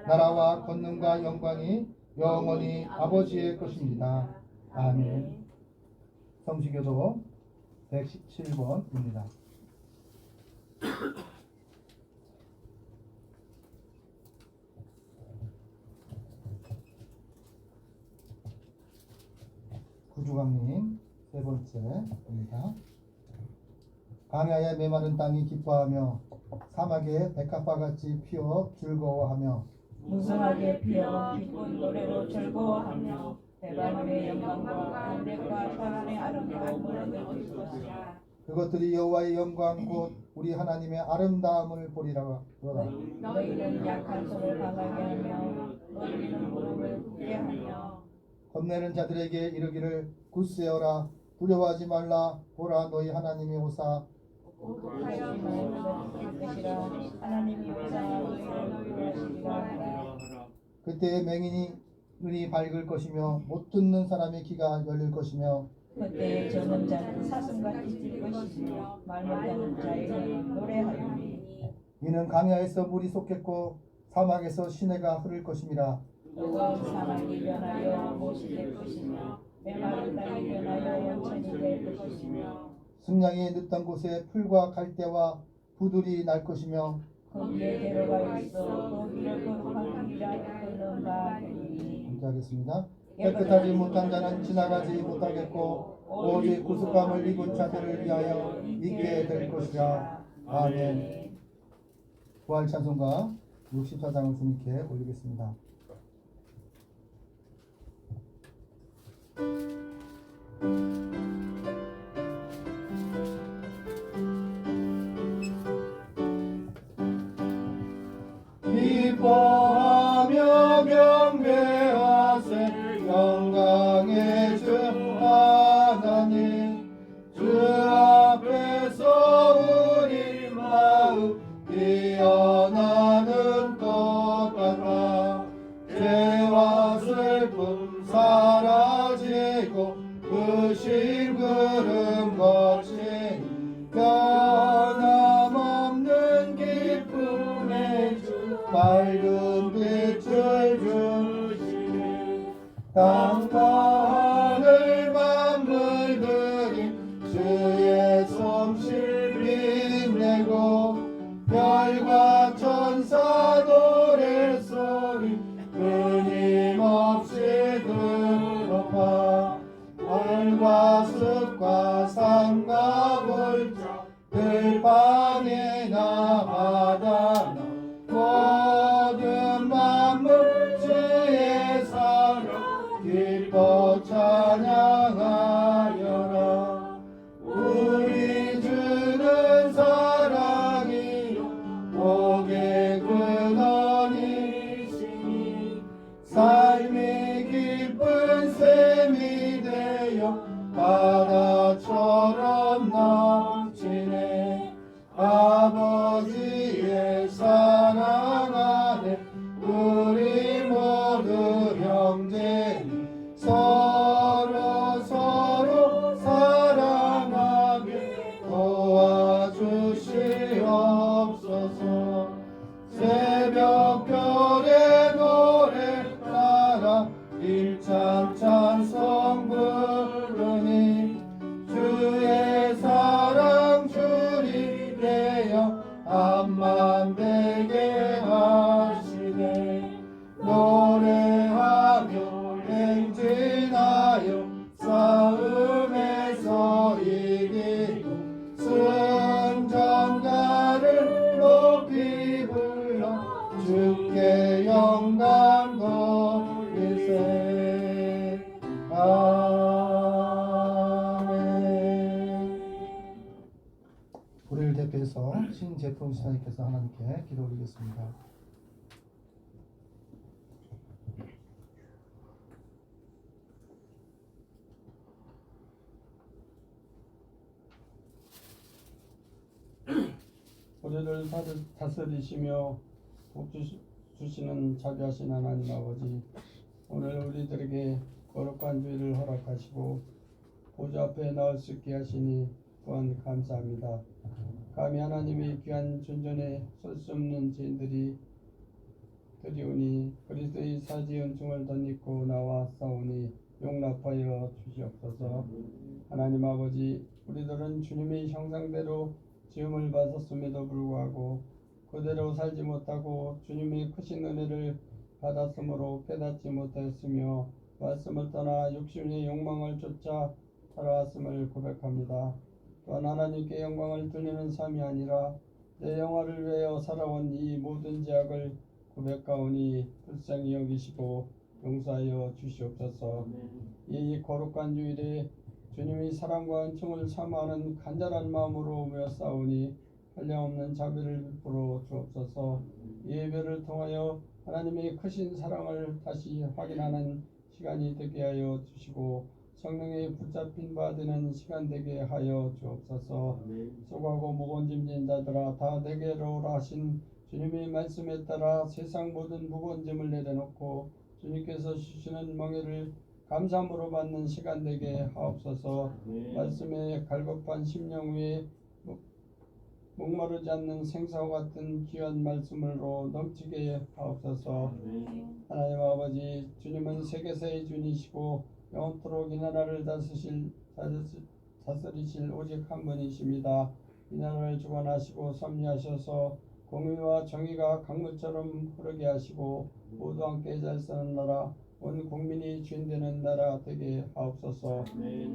Speaker 2: 나라와 권능과 영광이 영원히 아버지의 것입니다. 아멘. 성시교도 117번입니다. 구주광님 세 번째입니다. 광야의 메마른 땅이 기뻐하며 사막의 백합화같이 피어 즐거워하며
Speaker 3: 무성하게 피어 기쁜 노래로 즐거워하며 대바람의 영광과 안देख과 사랑의 아름다움을 느낄 것이라.
Speaker 2: 그것들이 여호와의 영광 곧 우리 하나님의 아름다움을 보리라.
Speaker 3: 너희는 약한 손을 강하게 하며 너희는 무릎을 굳게 하며
Speaker 2: 겁내는 자들에게 이르기를 굳세어라 두려워하지 말라 보라 너희 하나님이 오사
Speaker 3: 하여 너희를 느낄 것이라. 하나님이 오사 너희를 구하시리라.
Speaker 2: 그때의 맹인이 눈이 밝을 것이며 못 듣는 사람의 귀가 열릴 것이며
Speaker 3: 그때 저는 자는 사슴같이 뛸 것이며 말 못하는 자에게는 노래하리니
Speaker 2: 이는 강야에서 물이 솟겠고 사막에서 시내가 흐를 것임이라.
Speaker 3: 뜨거운 사막이 변하여 못이 될 것이며 메마른 땅이 변하여 원천이 될 것이며
Speaker 2: 승냥이 늑던 곳에 풀과 갈대와 부들이 날 것이며
Speaker 3: 거기에 대로가 있어 거기를 거룩한 길이라 이끄는 바 되니.
Speaker 2: 함께 하겠습니다. 깨끗하지 못한 자는 지나가지 못하겠고 오직 구속함을 입은 자들을 위하여 있게 될 것이라. 아멘. 부활 찬송가 64장을 주님께 올리겠습니다. 기뻐하며 경배하세 영광의 주 하나님 주 앞에서 우리 마음 피어나는 것 같아 죄와 슬픔 사라지고 그 심구름 거친 변함없는 기쁨의 주 밝은 빛을 주시네 땅과 하늘 만물들이 주의 솜씨 빛내고 별과 천사 노래소리 끊임없이 들어봐 알과 습과 산과 물자 들판이나 바다나 모든 만물 주의 사랑 기뻐 찬양하여라. 우리 주는 사랑이요 복의 근원이시니 삶이 기쁜 샘이 되어 바다처럼 넘치네. 아버지의 사랑 안에 우리 모두 형제니 서로 사랑하게 도와주시옵소서. 새벽별의 노래 따라 일찬 찬송 부르니 주의 사랑 주리 되어 암만 되게 하시네. 노래하며 행진하여 싸움에서 이기고 승전가를 높이 불러 주께 영광 돌리세. 아멘. 우리를 대표해서 신제품 시사님께서 하나님께 기도 올리겠습니다.
Speaker 4: 우리를 다스리시며 복 주시는 자비하신 하나님 아버지, 오늘 우리들에게 거룩한 주일을 허락하시고 보좌 앞에 나올 수 있게 하시니 또한 감사합니다. 감히 하나님의 귀한 존전에 설 수 없는 죄인들이 드리오니 그리스도의 사지 은총을 덧입고 나와 싸우니 용납하여 주시옵소서. 하나님 아버지, 우리들은 주님의 형상대로 지음을 받았음에도 불구하고 그대로 살지 못하고 주님의 크신 은혜를 받았으므로 깨닫지 못했으며 말씀을 떠나 육신의 욕망을 쫓아 살아왔음을 고백합니다. 또한 하나님께 영광을 돌리는 삶이 아니라 내 영화를 위하여 살아온 이 모든 죄악을 고백하오니 불쌍히 여기시고 용서하여 주시옵소서. 이 거룩한 주일에 주님의 사랑과 은총을 사모하는 간절한 마음으로 모여 싸우니 한량없는 자비를 베풀어 주옵소서. 이 예배를 통하여 하나님의 크신 사랑을 다시 확인하는 시간이 되게 하여 주시고 성령의 붙잡힌 바 되는 시간 되게 하여 주옵소서. 수고하고 무거운 짐진 자들아 다 내게로 오라 하신 주님의 말씀에 따라 세상 모든 무거운 짐을 내려놓고 주님께서 주시는 멍에를 감사함으로 받는 시간 되게 하옵소서. 말씀에 갈급한 심령 위에 목마르지 않는 생사와 같은 귀한 말씀으로 넘치게 하옵소서. 하나님 아버지, 주님은 세계사의 주이시고 영원토록 이 나라를 다스리실 오직 한 분이십니다. 이 나라를 주관하시고 섭리하셔서 공의와 정의가 강물처럼 흐르게 하시고 모두 함께 잘 사는 나라, 온 국민이 주인 되는 나라 되게 하옵소서.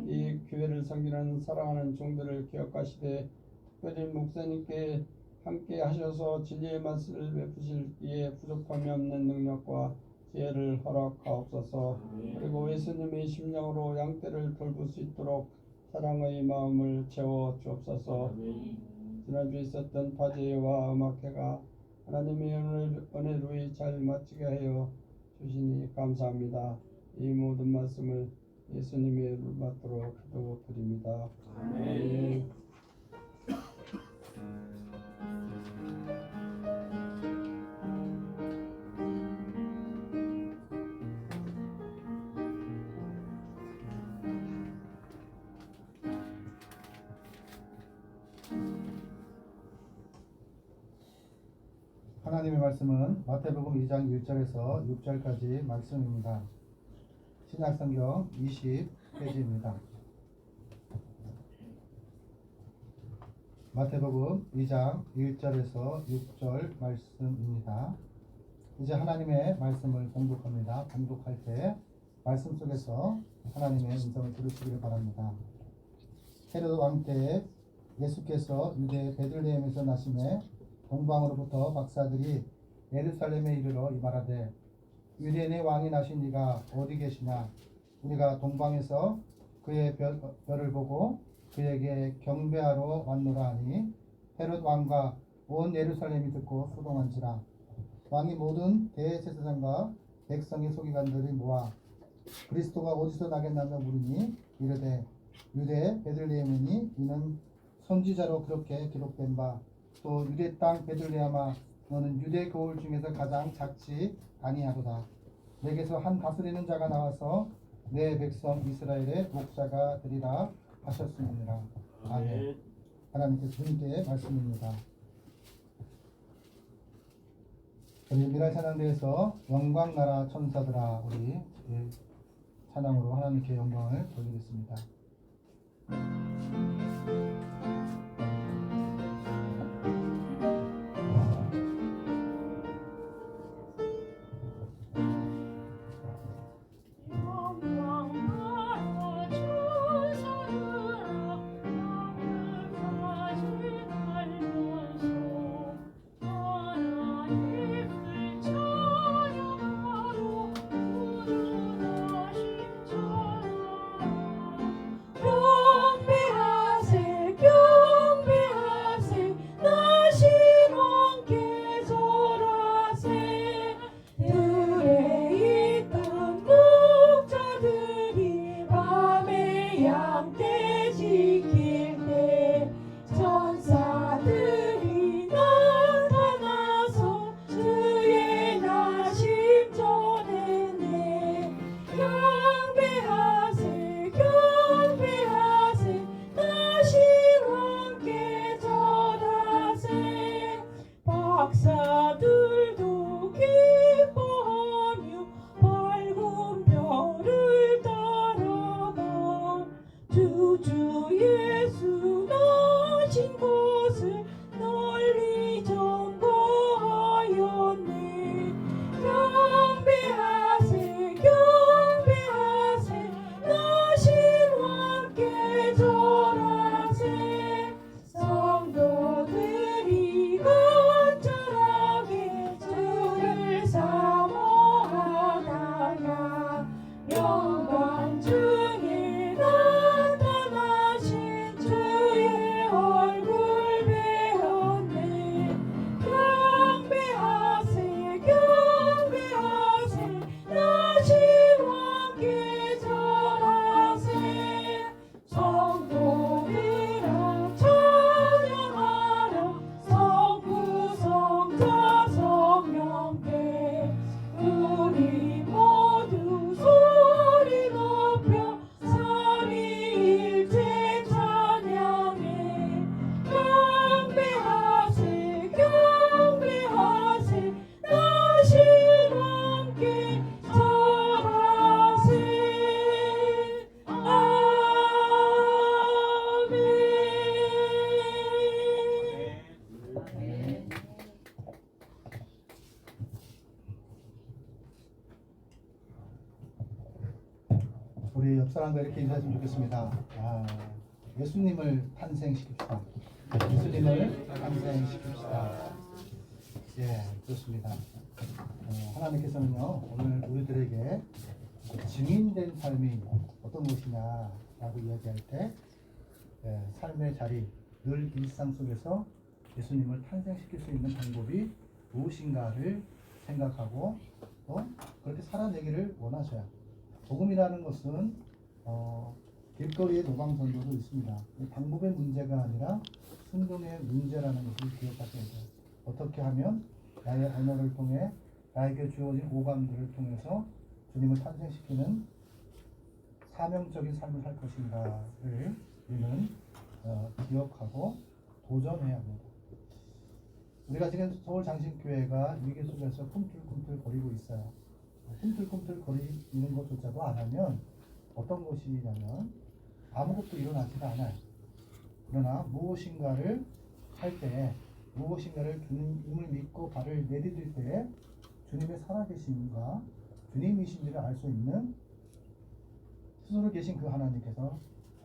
Speaker 4: 이 교회를 섬기는 사랑하는 종들을 기억하시되 특별히 목사님께 함께 하셔서 진리의 말씀을 베푸실기에 부족함이 없는 능력과 지혜를 허락하옵소서. 그리고 예수님의 심령으로 양떼를 돌볼 수 있도록 사랑의 마음을 채워 주옵소서. 지난주에 있었던 화제와 음악회가 하나님의 은혜로 잘 마치게 하여 주시니 감사합니다. 이 모든 말씀을 예수님의 이름으로 받도록 기도드립니다. 아멘.
Speaker 2: 하나님의 말씀은 마태복음 2장 1절에서 6절까지 말씀입니다. 신약성경 20페이지입니다. 마태복음 2장 1절에서 6절 말씀입니다. 이제 하나님의 말씀을 봉독합니다. 봉독할 때 말씀 속에서 하나님의 음성을 들으시기를 바랍니다. 헤로드 왕 때에 예수께서 유대 베들레헴에서 나심에 동방으로부터 박사들이 예루살렘에 이르러 이말하되 유대인의 왕이 나신 이가 어디 계시냐? 우리가 동방에서 그의 별을 보고 그에게 경배하러 왔노라 하니 헤롯 왕과 온 예루살렘이 듣고 소동한지라. 왕이 모든 대제사장과 백성의 서기관들을 모아 그리스도가 어디서 나겠나며 물으니 이르되 유대 베들레헴이니 이는 선지자로 그렇게 기록된 바 또 유대 땅 베들레헴아 너는 유대 거울 중에서 가장 작지 아니하도다. 내게서 한 다스리는 자가 나와서 내 백성 이스라엘의 목자가 되리라 하셨습니다. 아멘. 하나님께서 주님께 말씀입니다. 우리 미랄 찬양대에서 영광 나라 천사들아 우리 찬양으로 하나님께 영광을 돌리겠습니다.
Speaker 3: 영배
Speaker 2: 우리 옆 사람과 이렇게 인사했으면 좋겠습니다. 예수님을 탄생시킵시다. 예수님을 탄생시킵시다. 예, 그렇습니다. 하나님께서는요, 오늘 우리들에게 증인된 삶이 어떤 것이냐라고 이야기할 때, 삶의 자리, 늘 일상 속에서 예수님을 탄생시킬 수 있는 방법이 무엇인가를 생각하고 또 그렇게 살아내기를 원하셔요. 복음이라는 것은 길거리의 노방전도도 있습니다. 방법의 문제가 아니라 순종의 문제라는 것을 기억하셔야 돼요. 어떻게 하면 나의 언어를 통해 나에게 주어진 오감들을 통해서 주님을 탄생시키는 사명적인 삶을 살 것인가를 우리는 기억하고 도전해야 합니다. 우리가 지금 서울장신교회가 위기 속에서 꿈틀꿈틀 거리고 있어요. 꿈틀꿈틀 거리는 것조차도 안 하면 어떤 것이냐면 아무것도 일어나지가 않아요. 그러나 무엇인가를 할 때, 무엇인가를 주님을 믿고 발을 내디딜 때 주님의 살아계심과 주님이신지를 알 수 있는 스스로 계신 그 하나님께서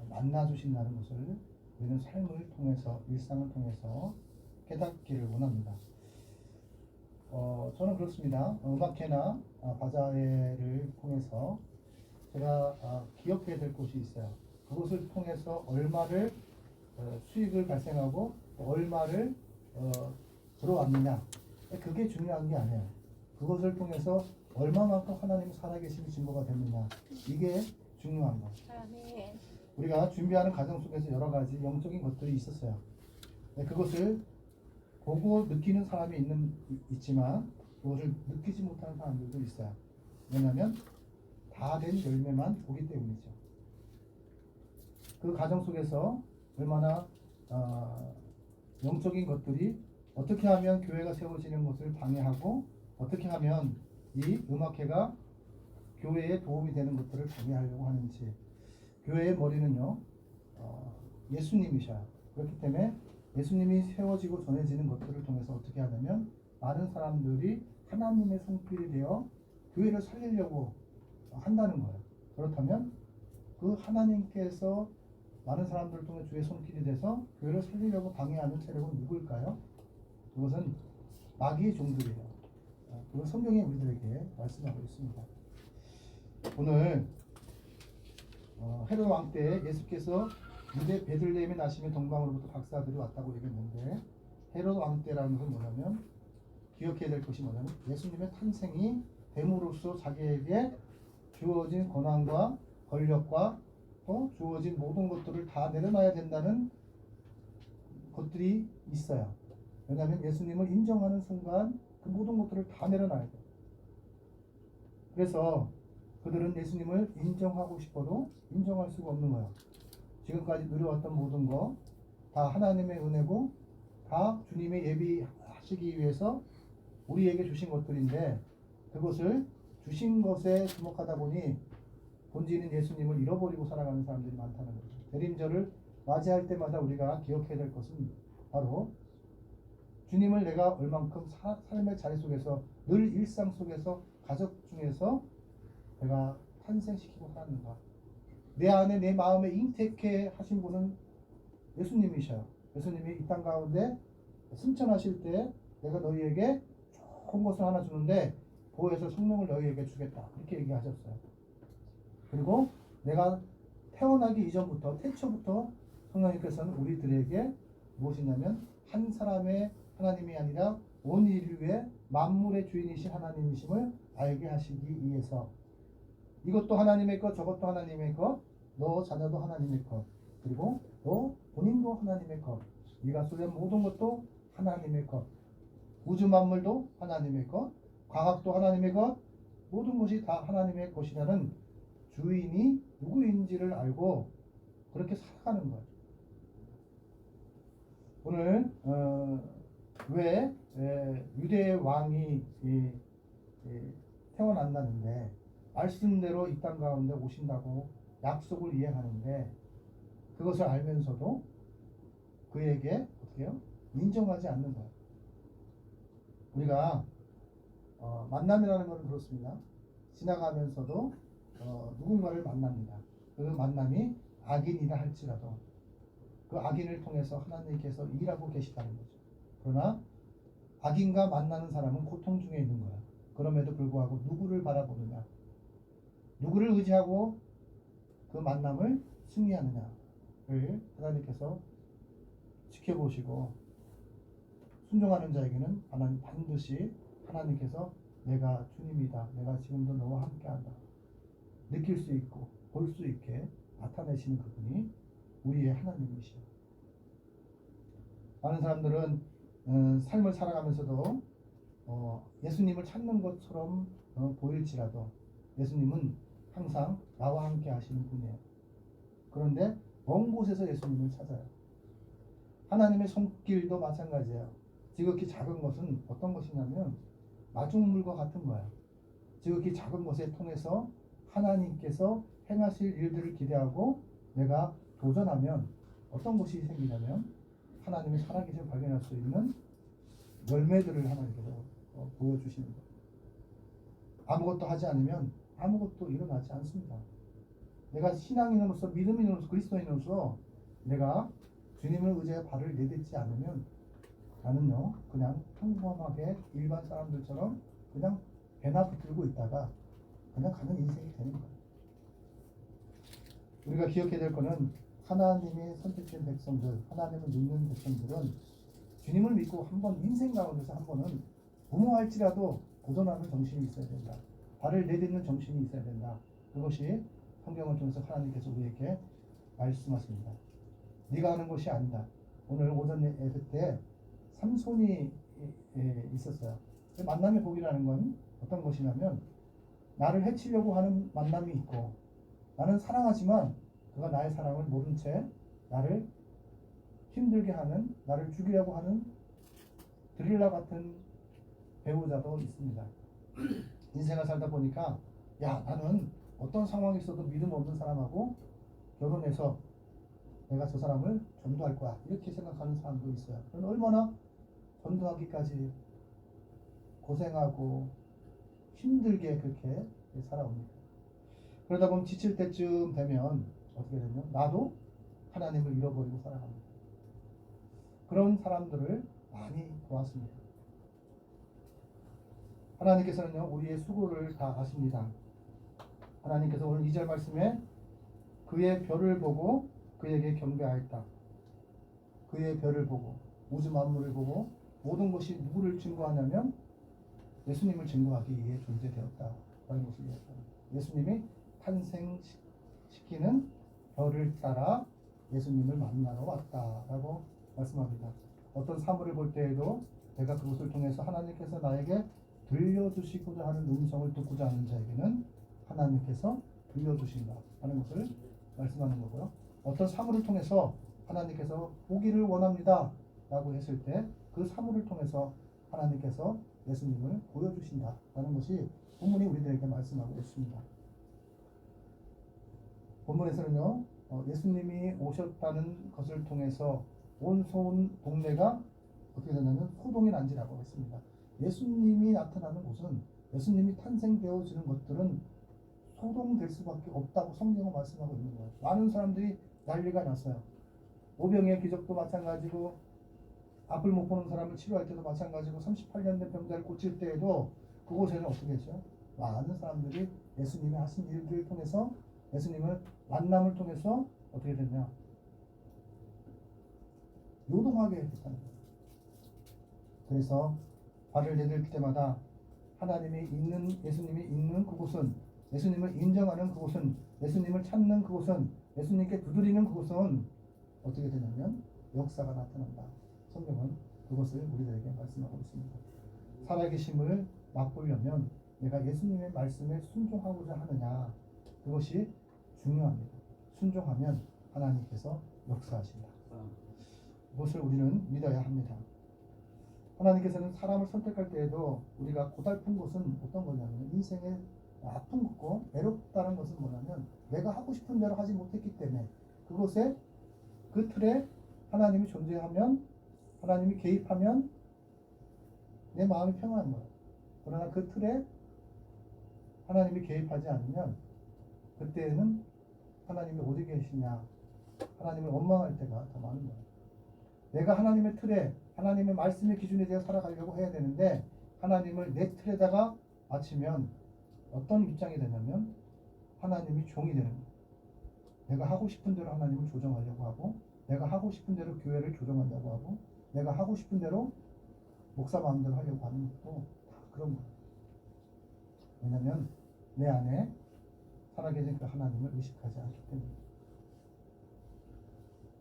Speaker 2: 만나주신다는 것을 우리는 삶을 통해서, 일상을 통해서 깨닫기를 원합니다. 저는 그렇습니다. 음악회나 바자회를 통해서 제가 기억해야 될 곳이 있어요. 그것을 통해서 얼마를 수익을 발생하고 얼마를 들어왔느냐, 그게 중요한 게 아니에요. 그것을 통해서 얼마만큼 하나님이 살아계심이 증거가 됐느냐, 이게 중요한 거. 우리가 준비하는 과정 속에서 여러 가지 영적인 것들이 있었어요. 그것을 보고 느끼는 사람이 있지만 그것을 느끼지 못하는 사람들도 있어요. 왜냐하면 다 된 열매만 보기 때문이죠. 그 과정 속에서 얼마나 영적인 것들이 어떻게 하면 교회가 세워지는 것을 방해하고 어떻게 하면 이 음악회가 교회에 도움이 되는 것들을 방해하려고 하는지. 교회의 머리는요, 예수님이셔요. 그렇기 때문에 예수님이 세워지고 전해지는 것들을 통해서 어떻게 하냐면 많은 사람들이 하나님의 손길이 되어 교회를 살리려고 한다는 거예요. 그렇다면 그 하나님께서 많은 사람들을 통해 주의 손길이 돼서 교회를 살리려고 방해하는 세력은 누구일까요? 그것은 마귀의 종들이에요. 그걸 성경이 우리들에게 말씀하고 있습니다. 오늘 헤롯 왕 때 예수께서 유대 베들레헴에 나시며 동방으로부터 박사들이 왔다고 얘기했는데, 헤롯 왕 때라는 것은 뭐냐면, 기억해야 될 것이 뭐냐면 예수님의 탄생이 됨으로써 자기에게 주어진 권한과 권력과 또 주어진 모든 것들을 다 내려놔야 된다는 것들이 있어요. 왜냐하면 예수님을 인정하는 순간 그 모든 것들을 다 내려놔야 돼요. 그래서 그들은 예수님을 인정하고 싶어도 인정할 수가 없는 거예요. 지금까지 누려왔던 모든 거 다 하나님의 은혜고 다 주님의 예비하시기 위해서 우리에게 주신 것들인데, 그것을 주신 것에 주목하다 보니 본질인 예수님을 잃어버리고 살아가는 사람들이 많다는 거죠. 대림절을 맞이할 때마다 우리가 기억해야 될 것은 바로 주님을 내가 얼만큼 삶의 자리 속에서, 늘 일상 속에서, 가족 중에서 내가 탄생시키고 사는가. 내 안에 내 마음에 잉태케 하신 분은 예수님이셔요. 예수님이 이 땅 가운데 승천하실 때 내가 너희에게 좋은 것을 하나 주는데 보혜사 성령을 너희에게 주겠다, 그렇게 얘기하셨어요. 그리고 내가 태어나기 이전부터, 태초부터 성령님께서는 우리들에게 무엇이냐면 한 사람의 하나님이 아니라 온 인류의 만물의 주인이신 하나님이심을 알게 하시기 위해서, 이것도 하나님의 것, 저것도 하나님의 것, 너 자녀도 하나님의 것, 그리고 너 본인도 하나님의 것, 네가 소유한 모든 것도 하나님의 것, 우주 만물도 하나님의 것, 과학도 하나님의 것, 모든 것이 다 하나님의 것이라는 주인이 누구인지를 알고 그렇게 살아가는 거예요. 오늘 왜 유대의 왕이 태어난다는데, 말씀대로 이 땅 가운데 오신다고 약속을 이행하는데, 그것을 알면서도 그에게 어떻게 해요? 인정하지 않는 거예요. 우리가 만남이라는 것은 그렇습니다. 지나가면서도 누군가를 만납니다. 그 만남이 악인이라 할지라도 그 악인을 통해서 하나님께서 일하고 계시다는 거죠. 그러나 악인과 만나는 사람은 고통 중에 있는 거야. 그럼에도 불구하고 누구를 바라보느냐, 누구를 의지하고 그 만남을 승리하느냐를 하나님께서 지켜보시고 순종하는 자에게는 하나님 반드시 하나님께서 내가 주님이다, 내가 지금도 너와 함께한다 느낄 수 있고 볼 수 있게 나타내시는 그분이 우리의 하나님이시오. 많은 사람들은 삶을 살아가면서도 예수님을 찾는 것처럼 보일지라도 예수님은 항상 나와 함께 하시는 분이에요. 그런데 먼 곳에서 예수님을 찾아요. 하나님의 손길도 마찬가지예요. 지극히 작은 것은 어떤 것이냐면 마중물과 같은 거야. 지극히 작은 것에 통해서 하나님께서 행하실 일들을 기대하고 내가 도전하면 어떤 것이 생기냐면 하나님의 살아계심을 발견할 수 있는 열매들을 하나님께서 보여주시는 거예요. 아무것도 하지 않으면 아무것도 일어나지 않습니다. 내가 신앙인으로서 믿음인으로서 그리스도인으로서 내가 주님을 의지해 발을 내딛지 않으면 나는요 그냥 평범하게 일반 사람들처럼 그냥 배나 붙들고 있다가 그냥 가는 인생이 되는 거예요. 우리가 기억해야 될 거는 하나님의 선택된 백성들, 하나님을 믿는 백성들은 주님을 믿고 한번 인생 가운데서 한 번은 무모할지라도 도전하는 정신이 있어야 된다. 발을 내딛는 정신이 있어야 된다. 그것이 성경을 통해서 하나님께서 우리에게 말씀하십니다. 네가 하는 것이 아니다. 오늘 오전 예배 때 삼손이 있었어요. 만남의 복이라는 건 어떤 것이냐면 나를 해치려고 하는 만남이 있고 나는 사랑하지만 그가 나의 사랑을 모른 채 나를 힘들게 하는, 나를 죽이려고 하는 드릴라 같은 배우자도 있습니다. 인생을 살다 보니까 야 나는 어떤 상황이 있어도 믿음 없는 사람하고 결혼해서 내가 저 사람을 전도할 거야 이렇게 생각하는 사람도 있어요. 그럼 얼마나 전도하기까지 고생하고 힘들게 그렇게 살아옵니다. 그러다 보면 지칠 때쯤 되면 어떻게 되면 나도 하나님을 잃어버리고 살아갑니다. 그런 사람들을 많이 보았습니다. 하나님께서는요 우리의 수고를 다 아십니다. 하나님께서 오늘 2절 말씀에 그의 별을 보고 그에게 경배하였다. 그의 별을 보고 우주 만물을 보고 모든 것이 누구를 증거하냐면 예수님을 증거하기 위해 존재되었다 라는 것을 이야기합니다. 예수님이 탄생시키는 별을 따라 예수님을 만나러 왔다라고 말씀합니다. 어떤 사물을 볼 때에도 내가 그것을 통해서 하나님께서 나에게 들려주시고자 하는 음성을 듣고자 하는 자에게는 하나님께서 들려주신다 하는 것을 말씀하는 거고요. 어떤 사물을 통해서 하나님께서 보기를 원합니다 라고 했을 때 그 사물을 통해서 하나님께서 예수님을 보여주신다 라는 것이 본문이 우리들에게 말씀하고 있습니다. 본문에서는요 예수님이 오셨다는 것을 통해서 온 동네가 어떻게 되냐면 소동이 난지라고 했습니다. 예수님이 나타나는 곳은 예수님이 탄생되어지는 것들은 소동될 수밖에 없다고 성경은 말씀하고 있는 거예요. 많은 사람들이 난리가 났어요. 오병이의 기적도 마찬가지고 앞을 못 보는 사람을 치료할 때도 마찬가지고 38년 된 병자를 고칠 때에도 그곳에는 어떻게 했죠? 많은 사람들이 예수님이 하신 일들을 통해서 예수님을 만남을 통해서 어떻게 됐냐? 요동하게 됐다는 거예요. 그래서 발을 내딜 때마다 예수님이 있는 그곳은 예수님을 인정하는 그곳은 예수님을 찾는 그곳은 예수님께 두드리는 그곳은 어떻게 되냐면 역사가 나타난다. 성경은 그것을 우리들에게 말씀하고 있습니다. 살아계심을 맛보려면 내가 예수님의 말씀에 순종하고자 하느냐 그것이 중요합니다. 순종하면 하나님께서 역사하신다. 그것을 우리는 믿어야 합니다. 하나님께서는 사람을 선택할 때에도 우리가 고달픈 것은 어떤 거냐면 인생의 아픈 것고 외롭다는 것은 뭐냐면 내가 하고 싶은 대로 하지 못했기 때문에 그것에 그 틀에 하나님이 존재하면 하나님이 개입하면 내 마음이 평안한 거예요. 그러나 그 틀에 하나님이 개입하지 않으면 그때는 하나님이 어디 계시냐, 하나님을 원망할 때가 더 많은 거예요. 내가 하나님의 틀에, 하나님의 말씀의 기준에 대해 살아가려고 해야 되는데 하나님을 내 틀에다가 맞추면 어떤 입장이 되냐면 하나님이 종이 되는 거예요. 내가 하고 싶은 대로 하나님을 조정하려고 하고, 내가 하고 싶은 대로 교회를 조정하려고 하고, 내가 하고 싶은 대로 목사 마음대로 하려고 하는 것도 다 그런 거예요. 왜냐하면 내 안에 살아계신 그 하나님을 의식하지 않기 때문에.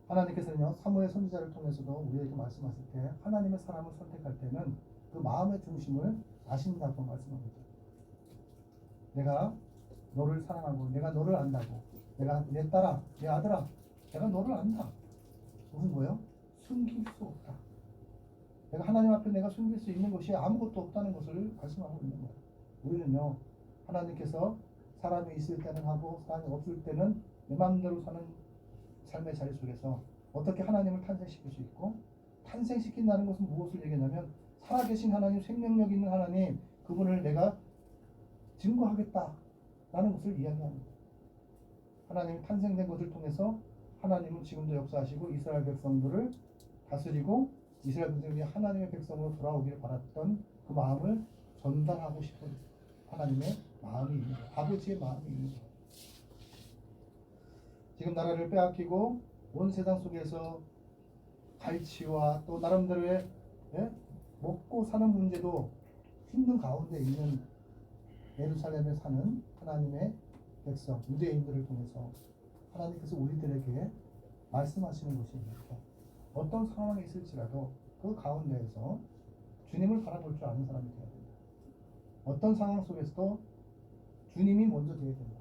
Speaker 2: 하나님께서는요, 사무엘 선지자를 통해서도 우리에게 말씀하실 때 하나님의 사람을 선택할 때는 그 마음의 중심을 아신다고 말씀합니다. 내가 너를 사랑하고, 내가 너를 안다고, 내가 내 딸아, 내 아들아, 내가 너를 안다. 무슨 거예요? 숨길 수 없다. 내가 하나님 앞에 내가 숨길 수 있는 것이 아무것도 없다는 것을 말씀하고 있는 거예요. 우리는요, 하나님께서 사람이 있을 때는 하고 사람이 없을 때는 내 마음대로 사는 삶의 자리 속에서 어떻게 하나님을 탄생시킬 수 있고, 탄생시킨다는 것은 무엇을 얘기하냐면 살아계신 하나님, 생명력 있는 하나님, 그분을 내가 증거하겠다라는 것을 이야기합니다. 하나님이 탄생된 것을 통해서 하나님은 지금도 역사하시고 이스라엘 백성들을 다스리고 이스라엘 백성들이 하나님의 백성으로 돌아오기를 바랐던 그 마음을 전달하고 싶은 하나님의 마음이 있는 거예요. 아버지의 마음이 있는 거예요. 지금 나라를 빼앗기고 온 세상 속에서 갈취와 또 나름대로의 먹고 사는 문제도 힘든 가운데 있는 예루살렘에 사는 하나님의 백성, 유대인들을 통해서 하나님께서 우리들에게 말씀하시는 것입니다. 어떤 상황에 있을지라도 그 가운데에서 주님을 바라볼 줄 아는 사람이 되어야 된다. 어떤 상황 속에서도 주님이 먼저 되어야 된다.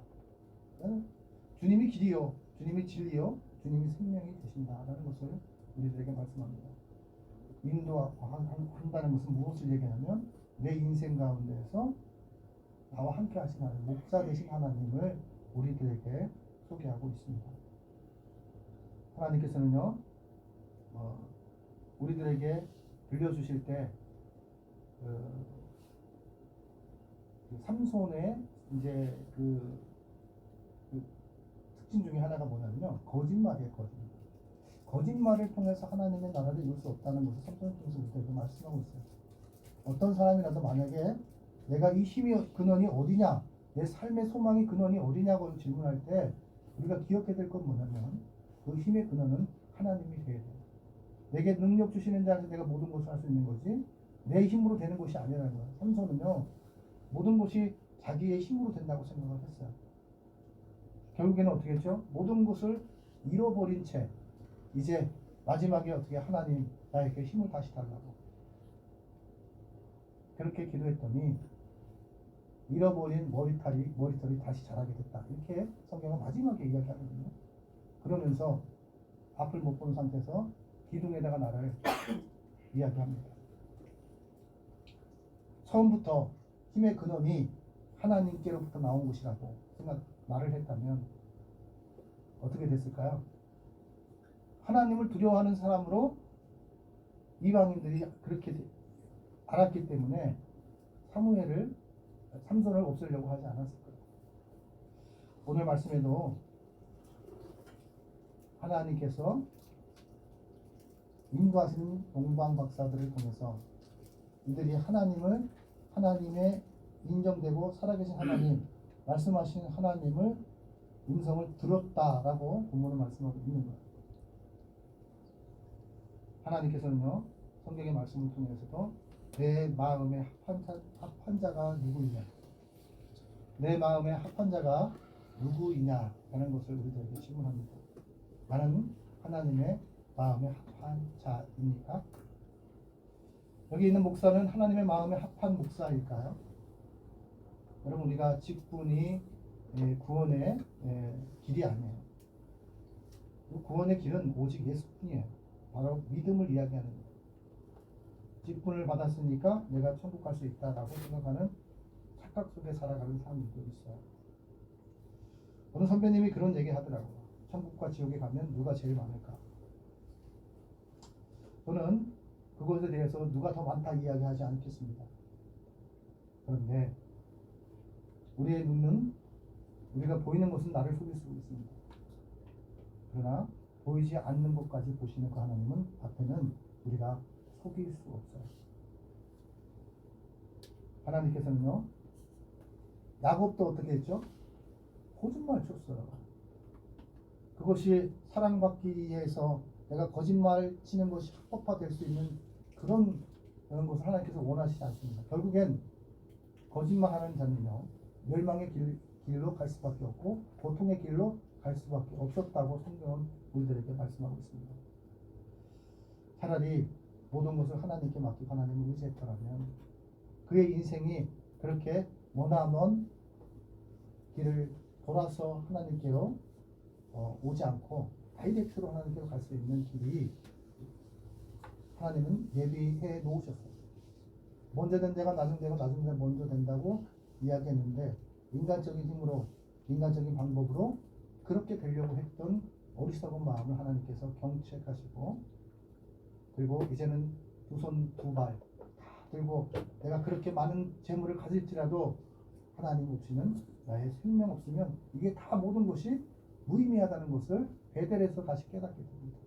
Speaker 2: 주님이 길이요, 주님이 진리요, 주님이 생명이 되신다라는 것을 우리들에게 말씀합니다. 인도한다는 것은 무엇을 얘기하냐면 내 인생 가운데에서 나와 함께 하신 하나님, 목자 되신 하나님을 우리들에게 소개하고 있습니다. 하나님께서는요, 우리들에게 들려주실 때 삼손의 이제 그 특징 중에 하나가 뭐냐면요, 거짓말이에요. 거짓말을 통해서 하나님의 나라를 이룰 수 없다는 것을 삼손을 통해서 우리들에게 말씀하고 있어요. 어떤 사람이라도 만약에 내가 이 힘의 근원이 어디냐, 내 삶의 소망의 근원이 어디냐고 질문할 때 우리가 기억해야 될 건 뭐냐면 그 힘의 근원은 하나님이 되어야 돼요. 내게 능력 주시는 자한테 내가 모든 것을 할 수 있는 거지 내 힘으로 되는 것이 아니라는 거예요. 삼손은요, 모든 것이 자기의 힘으로 된다고 생각을 했어요. 결국에는 어떻게 했죠? 모든 것을 잃어버린 채 이제 마지막에 어떻게 하나님 나에게 힘을 다시 달라고 그렇게 기도했더니 잃어버린 머리털이 다시 자라게 됐다. 이렇게 성경은 마지막에 이야기하거든요. 그러면서 앞을 못 본 상태에서 기둥에다가 나를 이야기합니다. 처음부터 힘의 근원이 하나님께로부터 나온 것이라고 말을 했다면 어떻게 됐을까요? 하나님을 두려워하는 사람으로 이방인들이 그렇게 알았기 때문에 삼손을 없애려고 하지 않았을 거예요. 오늘 말씀에도 하나님께서 인도하시는 동방 박사들을 통해서 이들이 하나님의 인정되고 살아계신 하나님, 말씀하신 하나님을 음성을 들었다라고 본문은 말씀하고 있는 거예요. 하나님께서는요, 성경의 말씀을 통해서도 내 마음에 합한 자가 누구이냐, 내 마음에 합한 자가 누구이냐라는 것을 우리들에게 질문합니다. 나는 하나님의 마음에 합한 자입니까? 여기 있는 목사는 하나님의 마음에 합한 목사일까요? 여러분, 우리가 직분이 구원의 길이 아니에요. 구원의 길은 오직 예수뿐이에요. 바로 믿음을 이야기하는 거예요. 직분을 받았으니까 내가 천국 갈 수 있다라고 생각하는 착각 속에 살아가는 사람들도 있어요. 어느 선배님이 그런 얘기 하더라고요. 천국과 지옥에 가면 누가 제일 많을까? 저는 그것에 대해서 누가 더 많다 이야기하지 않겠습니다. 그런데 우리의 눈은, 우리가 보이는 것은 나를 속일 수 있습니다. 그러나 보이지 않는 것까지 보시는 그 하나님은 앞에는 우리가 속일 수 없어요. 하나님께서는요, 야곱도 어떻게 했죠? 거짓말 쳤어요. 그것이 사랑받기 위해서 내가 거짓말 치는 것이 합법화될 수 있는 그런 것을 하나님께서 원하시지 않습니다. 결국엔 거짓말하는 자는요, 멸망의 길로 갈 수밖에 없고 고통의 길로 갈 수밖에 없었다고 성경은 우리들에게 말씀하고 있습니다. 차라리 모든 것을 하나님께 맡기고 하나님을 의지했더라면 그의 인생이 그렇게 머나먼 길을 돌아서 하나님께로 오지 않고 다이렉트로 하나님께로 갈 수 있는 길이 하나님은 예비해 놓으셨어요. 먼저 된 데가 나중 되고 나중 되가 먼저 된다고 이야기했는데 인간적인 힘으로 인간적인 방법으로 그렇게 되려고 했던 어리석은 마음을 하나님께서 경책하시고 그리고 이제는 두 손 두 발 다 들고 내가 그렇게 많은 재물을 가질지라도 하나님 없이는 나의 생명 없으면 이게 다 모든 것이 무의미하다는 것을 베델에서 다시 깨닫게 됩니다.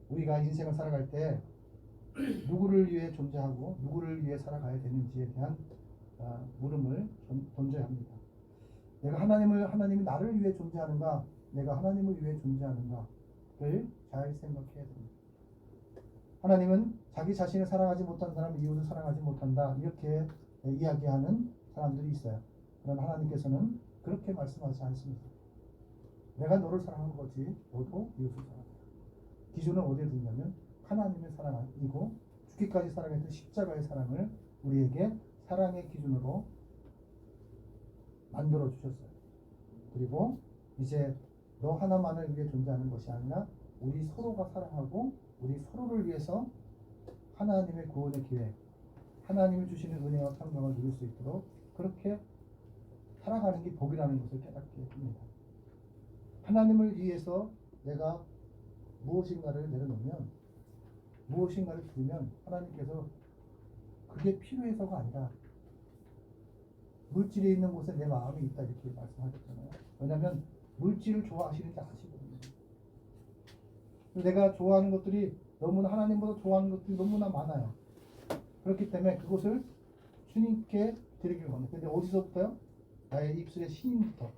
Speaker 2: 우리가 인생을 살아갈 때 누구를 위해 존재하고 누구를 위해 살아가야 되는지에 대한 물음을 던져야 합니다. 내가 하나님이 나를 위해 존재하는가, 내가 하나님을 위해 존재하는가를 잘 생각해야 됩니다. 하나님은 자기 자신을 사랑하지 못한 사람은 이웃을 사랑하지 못한다 이렇게 이야기하는 사람들이 있어요. 그러나 하나님께서는 그렇게 말씀하지 않습니다. 내가 너를 사랑한 거지 너도 이웃을 사랑한다. 기준은 어디에 두냐면 하나님의 사랑이고 죽기까지 사랑했던 십자가의 사랑을 우리에게 사랑의 기준으로 만들어 주셨어요. 그리고 이제 너 하나만을 위해 존재하는 것이 아니라 우리 서로가 사랑하고 우리 서로를 위해서 하나님의 구원의 기회, 하나님이 주시는 은혜와 평강을 누릴 수 있도록 그렇게 살아가는 게 복이라는 것을 깨닫게 됩니다. 하나님을 위해서 내가 무엇인가를 내려놓으면 무엇인가를 두면 하나님께서 그게 필요해서가 아니라 물질이 있는 곳에 내 마음이 있다 이렇게 말씀하셨잖아요. 왜냐하면 물질을 좋아하시는지 아시거든요. 내가 좋아하는 것들이 너무나 하나님보다 좋아하는 것들이 너무나 많아요. 그렇기 때문에 그것을 주님께 드리기를 원해요. 근데 어디서부터요? 나의 입술의 신임부터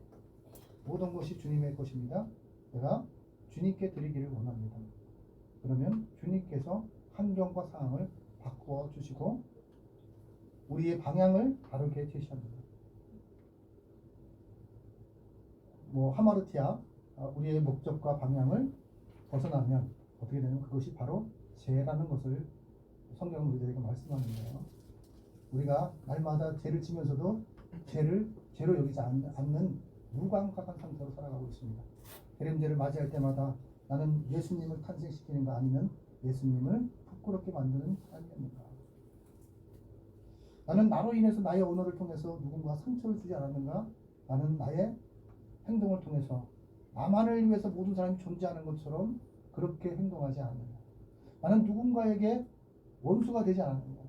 Speaker 2: 모든 것이 주님의 것입니다. 내가 주님께 드리기를 원합니다. 그러면 주님께서 환경과 상황을 바꾸어 주시고 우리의 방향을 다르게 제시합니다. 하마르티아 우리의 목적과 방향을 벗어나면 어떻게 되냐면 그것이 바로 죄라는 것을 성경은 우리들에게 말씀하는 거예요. 우리가 날마다 죄를 지면서도 죄를 죄로 여기지 않는 무감각한 상태로 살아가고 있습니다. 대림제를 맞이할 때마다 나는 예수님을 탄생시키는가 아니면 예수님을 부끄럽게 만드는 하나님인가? 나는 나로 인해서 나의 언어를 통해서 누군가 상처를 주지 않았는가? 나는 나의 행동을 통해서 나만을 위해서 모든 사람이 존재하는 것처럼 그렇게 행동하지 않는가? 나는 누군가에게 원수가 되지 않았는가?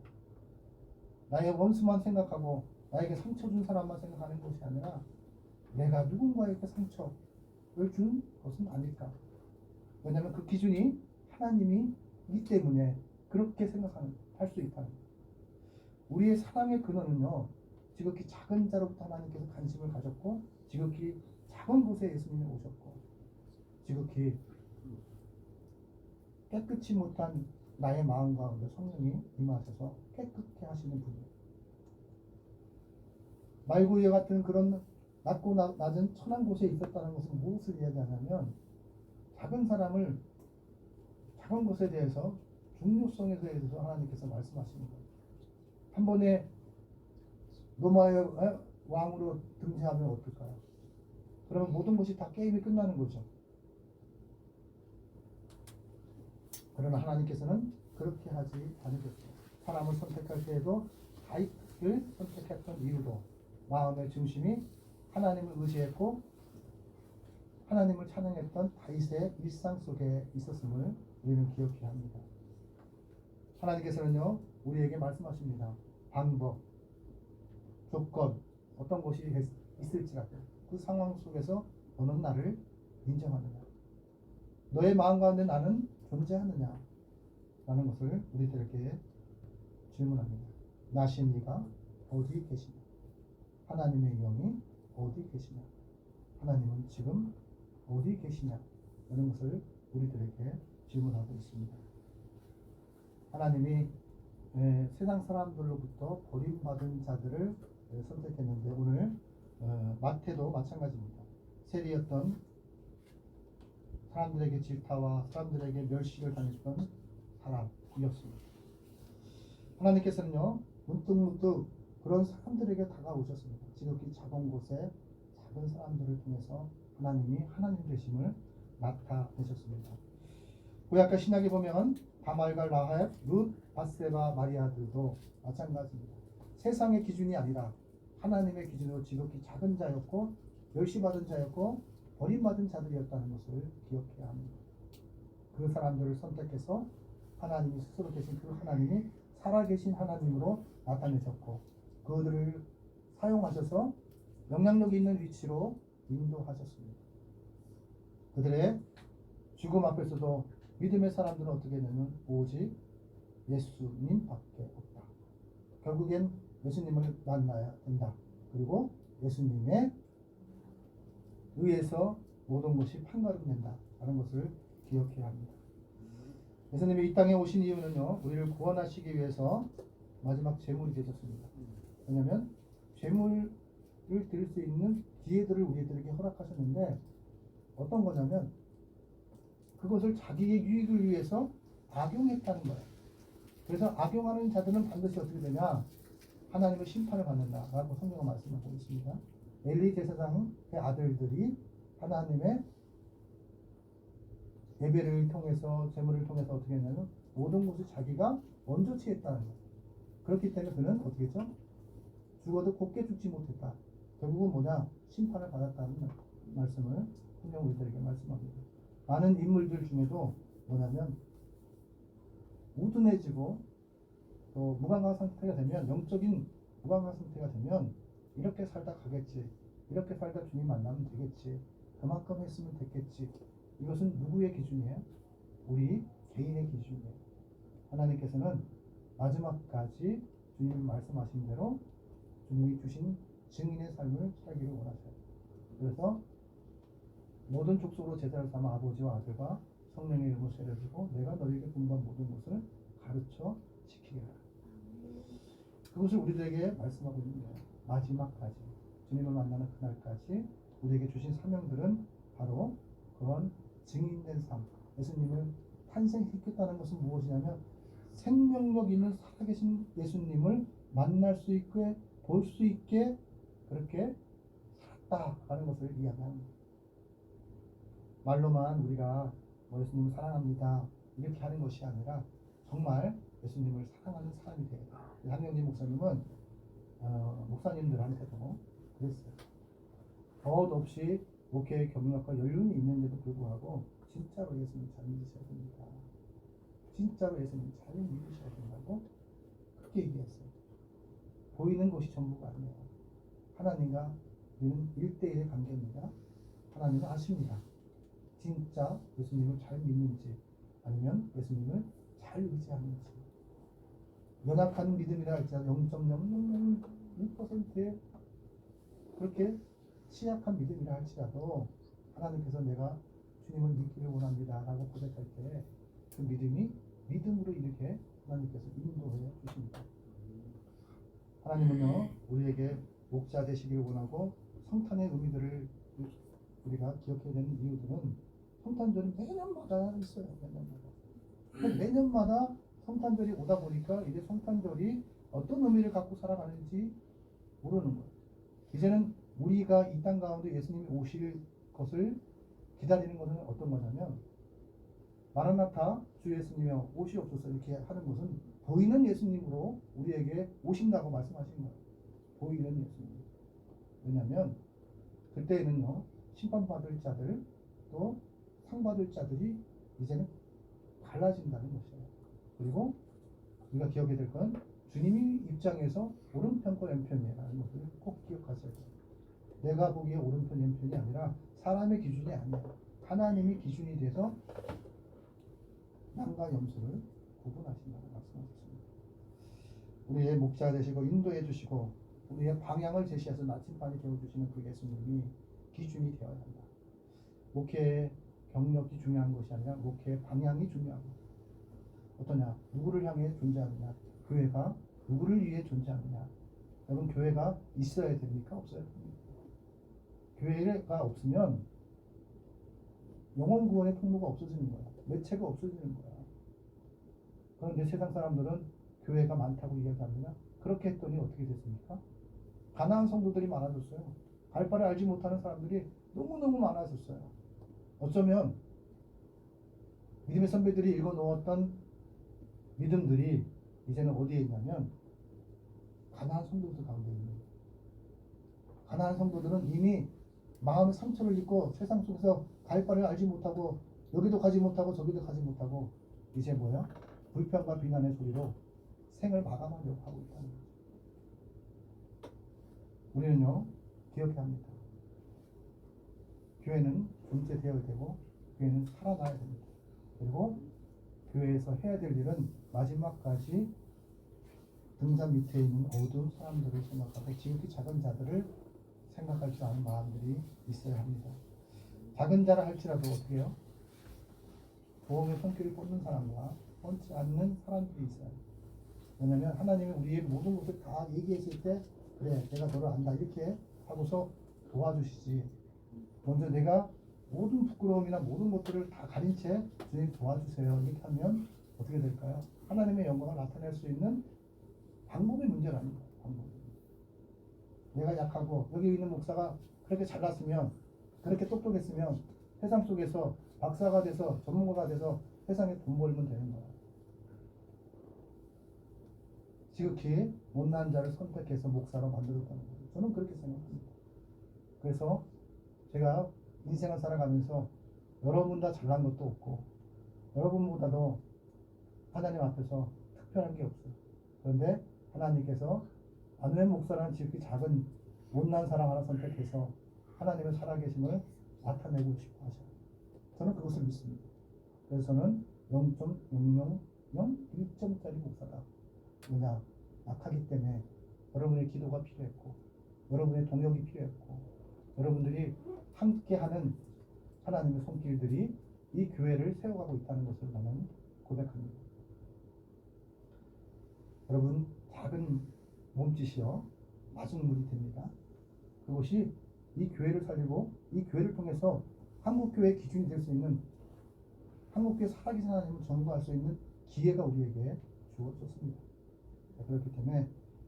Speaker 2: 나의 원수만 생각하고 나에게 상처 준 사람만 생각하는 것이 아니라 내가 누군가에게 상처를 준 것은 아닐까? 왜냐하면 그 기준이 하나님이기 때문에 그렇게 할 수 있다는 거예요. 우리의 사랑의 근원은요, 지극히 작은 자로부터 하나님께서 관심을 가졌고, 지극히 작은 곳에 예수님이 오셨고, 지극히 깨끗이 못한 나의 마음 가운데 성령이 임하셔서 깨끗게 하시는 분이에요. 말구이와 같은 그런 낮고 낮은 천한 곳에 있었다는 것은 무엇을 이야기하냐면 작은 사람을 작은 것에 대해서 중요성에 대해서 하나님께서 말씀하시는 거예요. 한 번에 로마의 왕으로 등재하면 어떨까요? 그러면 모든 것이 다 게임이 끝나는 거죠. 그러나 하나님께서는 그렇게 하지 않으셨어요. 사람을 선택할 때에도 다윗을 선택했던 이유도 마음의 중심이 하나님을 의지했고 하나님을 찬양했던 다윗의 일상 속에 있었음을 우리는 기억해야 합니다. 하나님께서는요 우리에게 말씀하십니다. 방법, 조건, 어떤 것이 있을지라도 그 상황 속에서 너는 나를 인정하느냐, 너의 마음 가운데 나는 존재하느냐? 라는 것을 우리들에게 질문합니다. 나신 이가 어디 계시냐? 하나님의 영이 어디 계시냐? 하나님은 지금 어디 계시냐? 라는 것을 우리들에게 질문하고 있습니다. 하나님이 세상 사람들로부터 버림받은 자들을 선택했는데 오늘 마태도 마찬가지입니다. 세리였던 사람들에게 질타와 사람들에게 멸시를 당했던 사람이었습니다. 하나님께서는요 문득문득 그런 사람들에게 다가오셨습니다. 지극히 작은 곳에 작은 사람들을 통해서 하나님이 하나님 되심을 나타내셨습니다. 구약과 신약에 보면 다말과 라합, 룻, 바세바, 마리아들도 마찬가지입니다. 세상의 기준이 아니라 하나님의 기준으로 지극히 작은 자였고 멸시받은 자였고 버림받은 자들이었다는 것을 기억해야 합니다. 그 사람들을 선택해서 하나님이 스스로 계신 그 하나님이 살아계신 하나님으로 나타내셨고 그들을 사용하셔서 영향력 있는 위치로 인도하셨습니다. 그들의 죽음 앞에서도 믿음의 사람들은 어떻게 되냐면 오직 예수님밖에 없다. 결국엔 예수님을 만나야 된다. 그리고 예수님의 의해서 모든 것이 판가름된다. 라는 것을 기억해야 합니다. 예수님이 이 땅에 오신 이유는요. 우리를 구원하시기 위해서 마지막 제물이 되셨습니다. 왜냐하면 제물을 드릴 수 있는 기회들을 우리들에게 허락하셨는데 어떤 거냐면 그것을 자기의 유익을 위해서 악용했다는 거예요. 그래서 악용하는 자들은 반드시 어떻게 되냐? 하나님의 심판을 받는다라고 성경은 말씀하고 있습니다. 엘리 제사장의 아들들이 하나님의 예배를 통해서 제물을 통해서 어떻게 했냐면 모든 것을 자기가 먼저 취했다는 거예요. 그렇기 때문에 그는 어떻게 했죠? 죽어도 곱게 죽지 못했다. 결국은 뭐냐? 심판을 받았다는 말씀을 성경 우리들에게 말씀합니다. 많은 인물들 중에도 뭐냐면 우둔해지고 또 무감각 상태가 되면 영적인 무감각 상태가 되면 이렇게 살다 가겠지, 이렇게 살다 주님 만나면 되겠지, 그만큼 했으면 됐겠지. 이것은 누구의 기준이에요? 우리 개인의 기준이에요. 하나님께서는 마지막까지 주님 말씀하신 대로 주님이 주신 증인의 삶을 살기를 원하셔요. 그래서 모든 족속으로 제자를 삼아 아버지와 아들과 성령의 이름으로 세례주고 내가 너희에게 분부한 모든 것을 가르쳐 지키게 하라. 그것을 우리들에게 말씀하고 있는 거예요. 마지막까지 주님을 만나는 그날까지 우리에게 주신 사명들은 바로 그런 증인된 삶. 예수님을 탄생시켰다는 것은 무엇이냐면 생명력 있는 살아계신 예수님을 만날 수 있게 볼 수 있게 그렇게 살았다라는 것을 이야기합니다. 말로만 우리가 예수님을 사랑합니다 이렇게 하는 것이 아니라 정말 예수님을 사랑하는 사람이 돼야 돼요. 한영진 목사님은 목사님들한테도 그랬어요. 덧없이 목회 경력과 연륜이 있는데도 불구하고 진짜로 예수님 잘 믿으셔야 됩니다. 진짜로 예수님 잘 믿으셔야 된다고 그렇게 얘기했어요. 보이는 것이 전부가 아니에요. 하나님과 우리는 1대1의 관계입니다. 하나님은 아십니다. 진짜 예수님을 잘 믿는지 아니면 예수님을 잘 의지하는지. 연약한 믿음이라 할지라도 0.001%의 그렇게 취약한 믿음이라 할지라도 하나님께서 내가 주님을 믿기를 원합니다 라고 고백할 때 그 믿음이 믿음으로 이렇게 하나님께서 인도해 주십니다. 하나님은요 우리에게 목자 되시기를 원하고 성탄의 의미들을 우리가 기억해야 되는 이유들은 성탄절이 매년마다 있어요. 매년마다 성탄절이 오다 보니까 이제 성탄절이 어떤 의미를 갖고 살아가는지 모르는 거예요. 이제는 우리가 이 땅 가운데 예수님이 오실 것을 기다리는 것은 어떤 거냐면 마라나타 주 예수님의 오시옵소서 이렇게 하는 것은 보이는 예수님으로 우리에게 오신다고 말씀하시는 거예요. 보이는 예수님. 왜냐하면 그때에는요 심판받을 자들 또 상받을 자들이 이제는 갈라진다는 것이에요. 그리고 우리가 기억해야 될 건 주님이 입장에서 오른편과 왼편이라는 것을 꼭 기억하셔야 돼요. 내가 보기에 오른편 왼편이 아니라 사람의 기준이 아니에요. 하나님이 기준이 돼서 양과 염소를 구분하신다고 말씀하셨습니다. 우리의 목자 되시고 인도해 주시고 우리의 방향을 제시해서 나침반이 되어주시는 그 예수님이 기준이 되어야 한다. 목회의 경력이 중요한 것이 아니라 목회의 방향이 중요한 것. 어떠냐? 누구를 향해 존재하느냐? 교회가 누구를 위해 존재하느냐? 여러분, 교회가 있어야 됩니까? 없어야 됩니까? 교회가 없으면 영혼 구원의 통로가 없어지는 거야. 매체가 없어지는 거야. 그런데 세상 사람들은 교회가 많다고 이야기합니다. 그렇게 했더니 어떻게 됐습니까? 가난한 성도들이 많아졌어요. 갈 바를 알지 못하는 사람들이 너무너무 많아졌어요. 어쩌면 믿음의 선배들이 읽어놓았던 믿음들이 이제는 어디에 있냐면 가난한 성도들 가운데 있는 거예요. 가난한 성도들은 이미 마음의 상처를 입고 세상 속에서 갈 바를 알지 못하고 여기도 가지 못하고 저기도 가지 못하고 이제 뭐야? 불평과 비난의 소리로 생을 마감하려고 하고 있다는 거죠. 우리는요, 기억해야 합니다. 교회는 존재되어야 되고 교회는 살아나야 됩니다. 그리고 교회에서 해야 될 일은 마지막까지 등산 밑에 있는 어두운 사람들을 생각하고 지극히 작은 자들을 생각할 줄 아는 마음들이 있어야 합니다. 작은 자라 할지라도 어떻게 해요? 보험의 손길을 뻗는 사람과 뻗지 않는 사람들이 있어요. 왜냐하면 하나님이 우리의 모든 것을 다 얘기했을 때 그래 내가 너를 안다 이렇게 하고서 도와주시지. 먼저 내가 모든 부끄러움이나 모든 것들을 다 가린 채 주님 도와주세요 이렇게 하면 어떻게 될까요? 하나님의 영광을 나타낼 수 있는 방법의 문제라는 거예요. 방법. 내가 약하고 여기 있는 목사가 그렇게 잘났으면 그렇게 똑똑했으면 세상 속에서 박사가 돼서 전문가가 돼서 세상에 돈 벌면 되는 거야. 지극히 못난 자를 선택해서 목사로 만들었다는 거예요. 저는 그렇게 생각합니다. 그래서 제가 인생을 살아가면서 여러분 다 잘난 것도 없고 여러분보다도 하나님 앞에서 특별한 게 없어요. 그런데 하나님께서 안웬 목사라는 지극히 작은 못난 사람 하나 선택해서 하나님의 살아계심을 나타내고 싶어 하셔요. 저는 그것을 믿습니다. 그래서 저는 0.001점짜리 목사다. 왜냐? 약하기 때문에 여러분의 기도가 필요했고 여러분의 동역이 필요했고 여러분들이 함께하는 하나님의 손길들이 이 교회를 세워가고 있다는 것을 나는 고백합니다. 여러분, 작은 몸짓이요 마중물이 됩니다. 그것이 이 교회를 살리고 이 교회를 통해서 한국교회의 기준이 될 수 있는 한국교회 살아계신 하나님을 전구할 수 있는 기회가 우리에게 주어졌습니다. 그렇기 때문에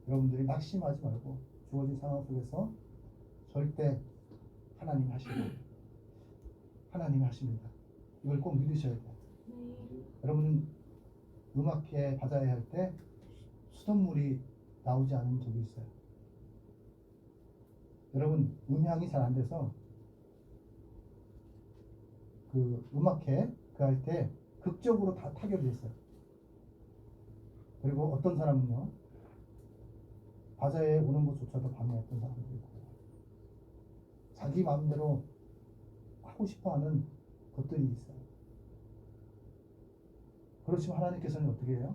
Speaker 2: 여러분들이 낙심하지 말고 주어진 상황 속에서 절대 하나님이 하십니다. 하나님이 하십니다. 이걸 꼭 믿으셔야 돼요. 여러분 음악회 받아야 할 때 수돗물이 나오지 않은 적이 있어요. 여러분 음향이 잘 안 돼서 그 음악회 그 할 때 극적으로 다 타결이 됐어요. 그리고 어떤 사람은요 바자회에 오는 것조차도 방해했던 사람들이 있고 자기 마음대로 하고 싶어하는 것들이 있어요. 그렇지만 하나님께서는 어떻게 해요?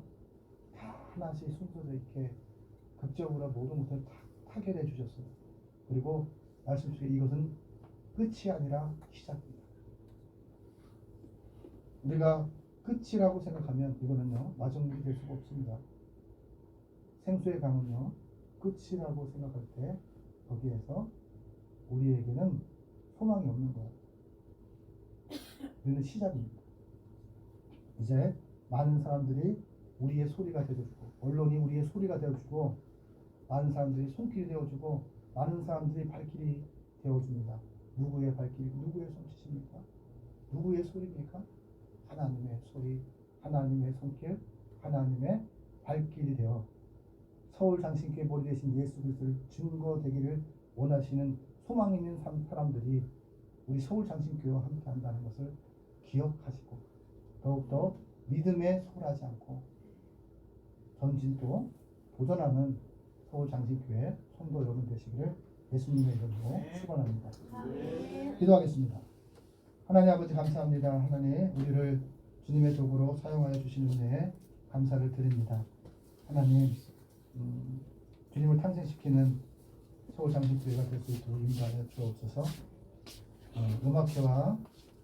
Speaker 2: 다 하나씩 순서대로 이렇게 극적으로 모든 것을 다 타결해 주셨어요. 그리고 말씀 속에 이것은 끝이 아니라 시작입니다. 우리가 끝이라고 생각하면 이거는요 마중물이 될 수가 없습니다. 생수의 강은요 끝이라고 생각할 때 거기에서 우리에게는 소망이 없는 거예요. 우리는 시작입니다. 이제 많은 사람들이 우리의 소리가 되어주고 언론이 우리의 소리가 되어주고 많은 사람들이 손길이 되어주고 많은 사람들이 발길이 되어줍니다. 누구의 발길, 누구의 손짓입니까? 누구의 소리입니까? 하나님의 소리, 하나님의 손길, 하나님의 발길이 되어 서울장신교회 머리 대신 예수 그리스도를 증거되기를 원하시는 소망 있는 사람들이 우리 서울장신교회와 함께 한다는 것을 기억하시고 더욱더 믿음에 소홀하지 않고 전진도 도전하는 서울장신교회 성도 여러분 되시기를 예수님의 이름으로 축원합니다. 기도하겠습니다. 하나님 아버지 감사합니다. 하나님 우리를 주님의 도구로 사용하여 주시는 은혜에 감사를 드립니다. 하나님 주님을 탄생시키는 서울장신교회가 될 수 있도록 인도하여 주옵소서. 음악회와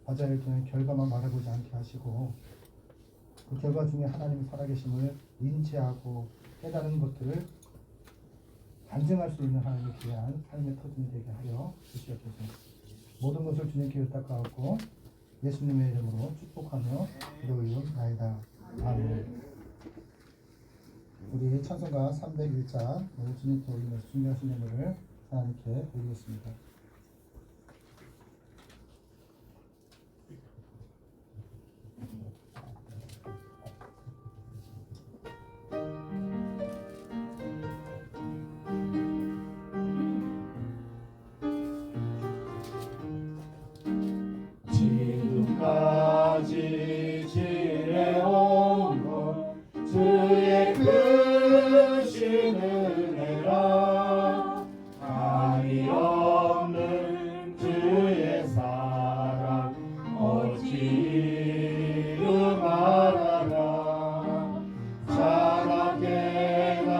Speaker 2: 바자회를 통해 결과만 말해보지 않게 하시고 그 결과 중에 하나님의 살아계심을 인지하고 깨달은 것들을 간증할 수 있는 하나님의 귀한 삶의 터전이 되게 하여 주시옵소서. 모든 것을 주님께 의탁하고 예수님의 이름으로 축복하며 기도하옵나이다. 아멘. 우리 찬송가 301장 오늘 주님께 올리면서 준비하신 예물을 하나님께 드리겠습니다.
Speaker 4: 지금까지 지내온 것 주의 크신 은혜라 한이 없는 주의 사랑 어찌 말하라 자나깨나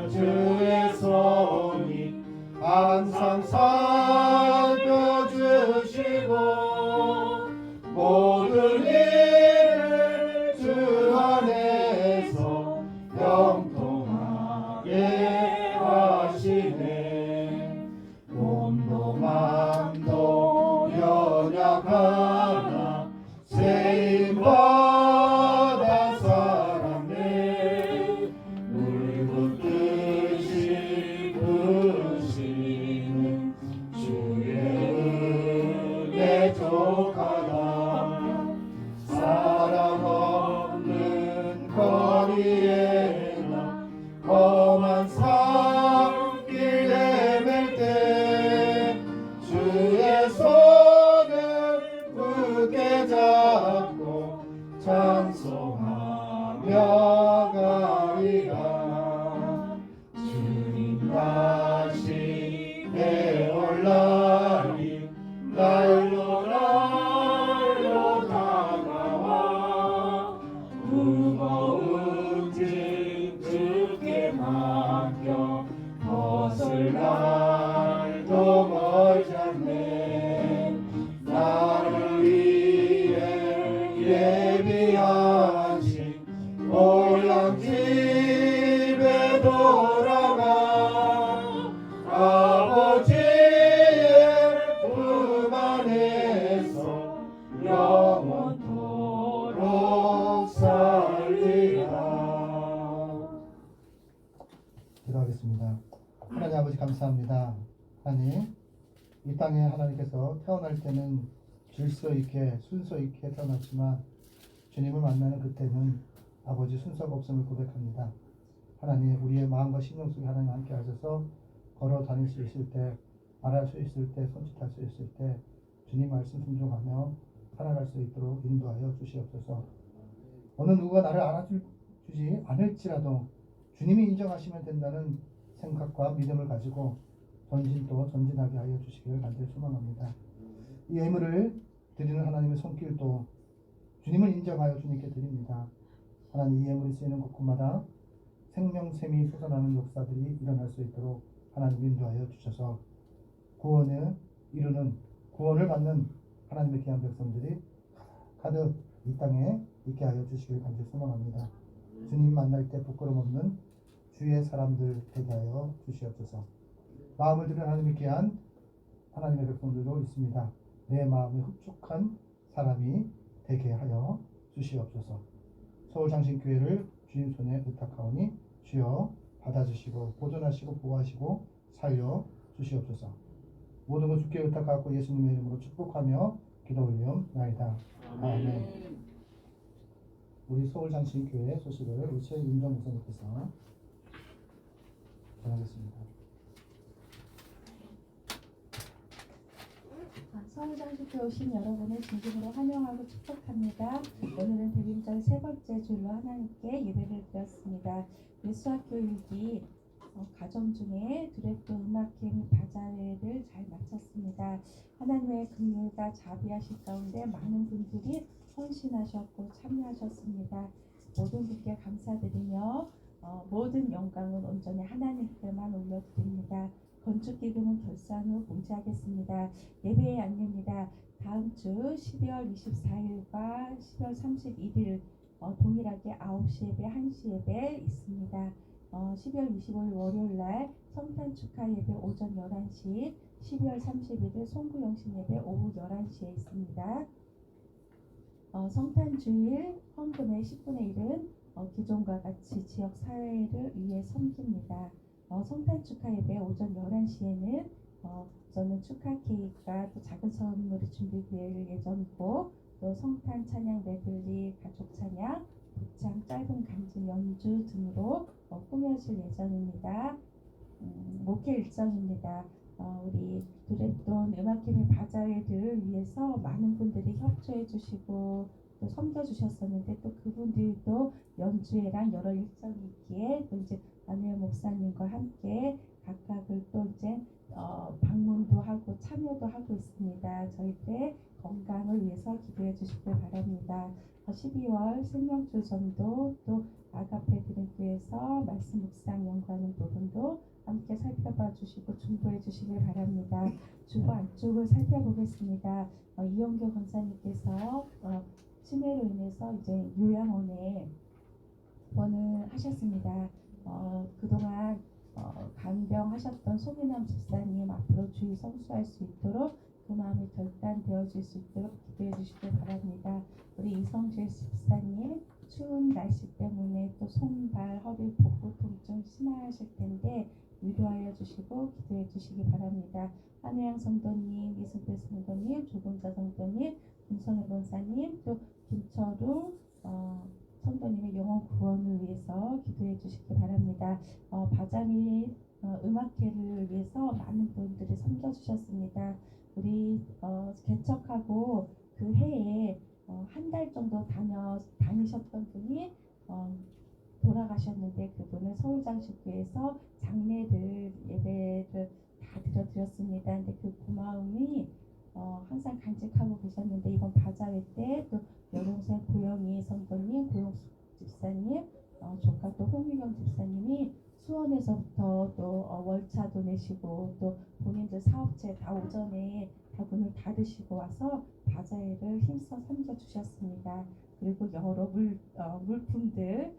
Speaker 4: 주의 손이 항상 살펴주시고 모든 일을 주 안에서 영통하게 하시네. 몸도 마음도 연약하나 세임받아 살았네. 물 붓듯이 부으시는 주의 은혜 족하다. 사랑 없는 거리에나 험한 산길 헤맬 때 주의 손을 굳게 잡고 찬송하며 가리라. 주님 다시 내올 날이 날로 다가와 무거운 짐 주께 맡겨 벗을 날도 멀지 않네. 나를 위해 예비하신 고향 집에 돌아가 아버지의 품 안에서 영원토록 살리라.
Speaker 2: 기도하겠습니다. 하나님 아버지 감사합니다. 하나님 이 땅에 하나님께서 태어날 때는 질서 있게 순서 있게 태어났지만 주님을 만나는 그때는 아버지 순서가 없음을 고백합니다. 하나님 우리의 마음과 심령 속에 하나님 함께 하셔서 걸어 다닐 수 있을 때 말할 수 있을 때 손짓할 수 있을 때 주님 말씀 순종하며 살아갈 수 있도록 인도하여 주시옵소서. 어느 누구가 나를 알아주지 않을지라도 주님이 인정하시면 된다는 생각과 믿음을 가지고 전진하게 하여 주시기를 간절히 소망합니다. 이 예물을 드리는 하나님의 손길도 주님을 인정하여 주님께 드립니다. 하나님 이 예물이 쓰이는 곳곳마다 생명샘이 솟아나는 역사들이 일어날 수 있도록 하나님 인도하여 주셔서 구원을 이루는 구원을 받는 하나님의 귀한 백성들이 가득 이 땅에 있게 하여 주시길 간절히 소망합니다. 주님 만날 때 부끄럼 없는 주의 사람들 되게 하여 주시옵소서. 마음을 들은 하나님의 귀한 하나님의 백성들도 있습니다. 내 마음에 흡족한 사람이 되게 하여 주시옵소서. 서울장신교회를 주님 손에 의탁하오니 주여 받아주시고 보존하시고 보호하시고 살려 주시옵소서. 모든 것 주께 의탁하고 예수님의 이름으로 축복하며 기도 올리옵나이다. 아멘. 우리 서울장신교회 소식을 우리 최윤정 목사님께서 전하겠습니다.
Speaker 1: 서울장신교회 오신 여러분을 진심으로 환영하고 축복합니다. 오늘은 대림절 세 번째 주일로 하나님께 예배를 드렸습니다. 예수학교 일기 가정 중에 드랩도 음악캠 바자회를 잘 마쳤습니다. 하나님의 긍휼과 자비하실 가운데 많은 분들이 헌신하셨고 참여하셨습니다. 모든 분께 감사드리며 모든 영광은 온전히 하나님께만 올려드립니다. 건축기금은 결산 후 공지하겠습니다. 예배의 안내입니다. 다음 주 12월 24일과 12월 31일 동일하게 9시 예배, 1시 예배 있습니다. 12월 25일 월요일날 성탄 축하 예배 오전 11시, 12월 31일 송구영신 예배 오후 11시에 있습니다. 성탄 주일 헌금의 10분의 1은 기존과 같이 지역 사회를 위해 섬깁니다. 성탄 축하 예배 오전 11시에는 저는 축하 케이크와 또 작은 선물이 준비될 예정이고, 또 성탄 찬양 메들리, 가족 찬양, 독창, 짧은 간증 연주 등으로 꾸며질 예정입니다. 목회 일정입니다. 우리 드랩돈 음악캠의 바자회를 위해서 많은 분들이 협조해 주시고 또 섬겨 주셨었는데, 또 그분들도 연주회랑 여러 일정이 있기에 또 이제 안우영 목사님과 함께 각각을 또 이제 방문도 하고 참여도 하고 있습니다. 저희들의 건강을 위해서 기도해 주시길 바랍니다. 12월 생명주 전도, 또 아가페 드림교에서 말씀 묵상 연구하는 부분도 함께 살펴봐 주시고 중보해 주시길 바랍니다. 주보 안쪽을 살펴보겠습니다. 이영교 권사님께서 치매로 인해서 이제 요양원에 입원을 하셨습니다. 그동안 간병하셨던 송인남 집사님 앞으로 주의 성수할 수 있도록 그 마음이 결단되어질 수 있도록 기도해 주시길 바랍니다. 우리 이성재 집사님 추운 날씨 때문에 또 손발, 허리, 복부 통증 심하실 텐데 위로하여 주시고 기도해 주시기 바랍니다. 한우양 성도님, 이승필 성도님, 조봉자 성도님, 김성애 권사님, 또 김철웅 성도님의 영혼 구원을 위해서 기도해 주시기 바랍니다. 바자미 음악회를 위해서 많은 분들이 섬겨주셨습니다. 우리 개척하고 그 해에 한 달 정도 다니셨던 분이 돌아가셨는데, 그분은 서울장식교에서 장례를 예배를 다 드렸습니다. 근데 그 고마움이 항상 간직하고 계셨는데, 이번 바자회 때 또 여동생 고영희 성도님, 고영숙 집사님, 조카 또 홍미경 집사님이 수원에서부터 또 월차도 내시고 또 본인들 사업체 다 오전에 다 문을 닫으시고 와서 바자회를 힘써 섬겨 주셨습니다. 그리고 여러 물품들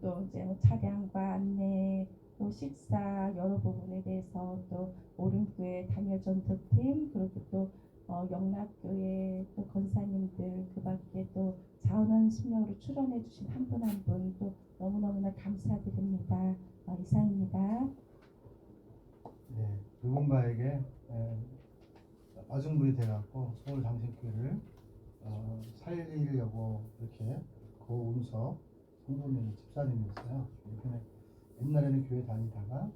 Speaker 1: 또 이제 차량과 안내, 또 식사 여러 부분에 대해서 또 오른교회 단열 전도팀, 그리고 또 영락교회 또 권사님들, 그 밖에 또 자원하는 심령으로 출연해 주신 한 분 한 분 또 너무너무나 감사드립니다. 이상입니다.
Speaker 2: 네, 누군가에게 아중물이 돼갖고 서울 장신교회를 살리려고 이렇게 고운서 성도님 집사님이었어요. 옛날에는 교회 다니다가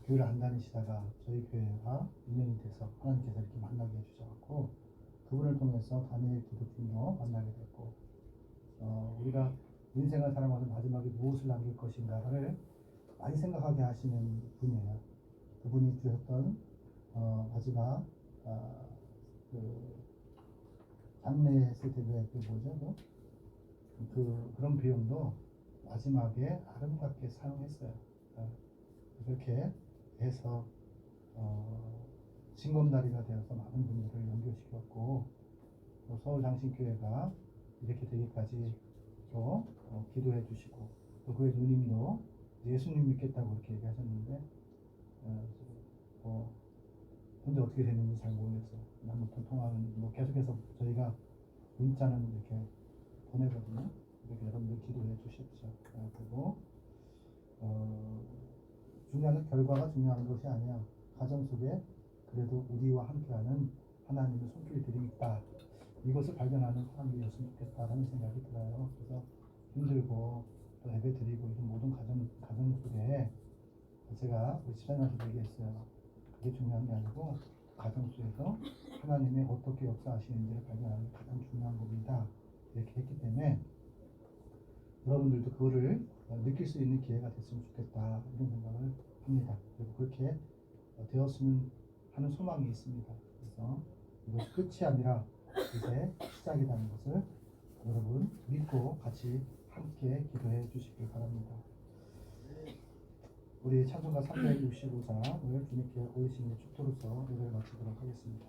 Speaker 2: 교회를 안 다니시다가 저희 교회와 인연이 돼서 하나님께서 이렇게 만나게 해주셔서 그분을 통해서 다니엘 기독교도 만나게 됐고, 우리가 인생을 살아가면서 마지막에 무엇을 남길 것인가를 많이 생각하게 하시는 분이에요. 그분이 주셨던 마지막 그 장례했을 때 그런 비용도 마지막에 아름답게 사용했어요. 그렇게 해서 징검다리가 되어서 많은 분들을 연결시켰고, 또 서울장신교회가 이렇게 되기까지 또 기도해 주시고, 또 그의 누님도 예수님 믿겠다고 이렇게 얘기하셨는데 근데 어떻게 됐는지 잘 모르겠어요. 아무튼 통화는 계속해서 저희가 문자는 이렇게 보내거든요. 이렇게 여러분들 기도해 주십시오. 그리고 중요한 건 결과가 중요한 것이 아니야. 가정 속에 그래도 우리와 함께하는 하나님의 손길이 있다. 이것을 발견하는 사람들이었으면 좋겠다라는 생각이 들어요. 그래서 힘들고 또 예배 드리고 이런 모든 가정 속에 제가 우리 집사님한테 얘기했어요. 그게 중요한 게 아니고 가정 속에서 하나님이 어떻게 역사하시는지를 발견하는 게 가장 중요한 겁니다. 이렇게 했기 때문에 여러분들도 그거를 느낄 수 있는 기회가 됐으면 좋겠다 이런 생각을 합니다. 그리고 그렇게 되었으면 하는 소망이 있습니다. 그래서 이것이 끝이 아니라 이제 시작이라는 것을 여러분 믿고 같이 함께 기도해 주시길 바랍니다. 우리 찬송가 365장을 주님께 올리시는 축도로서 예배를 마치도록 하겠습니다.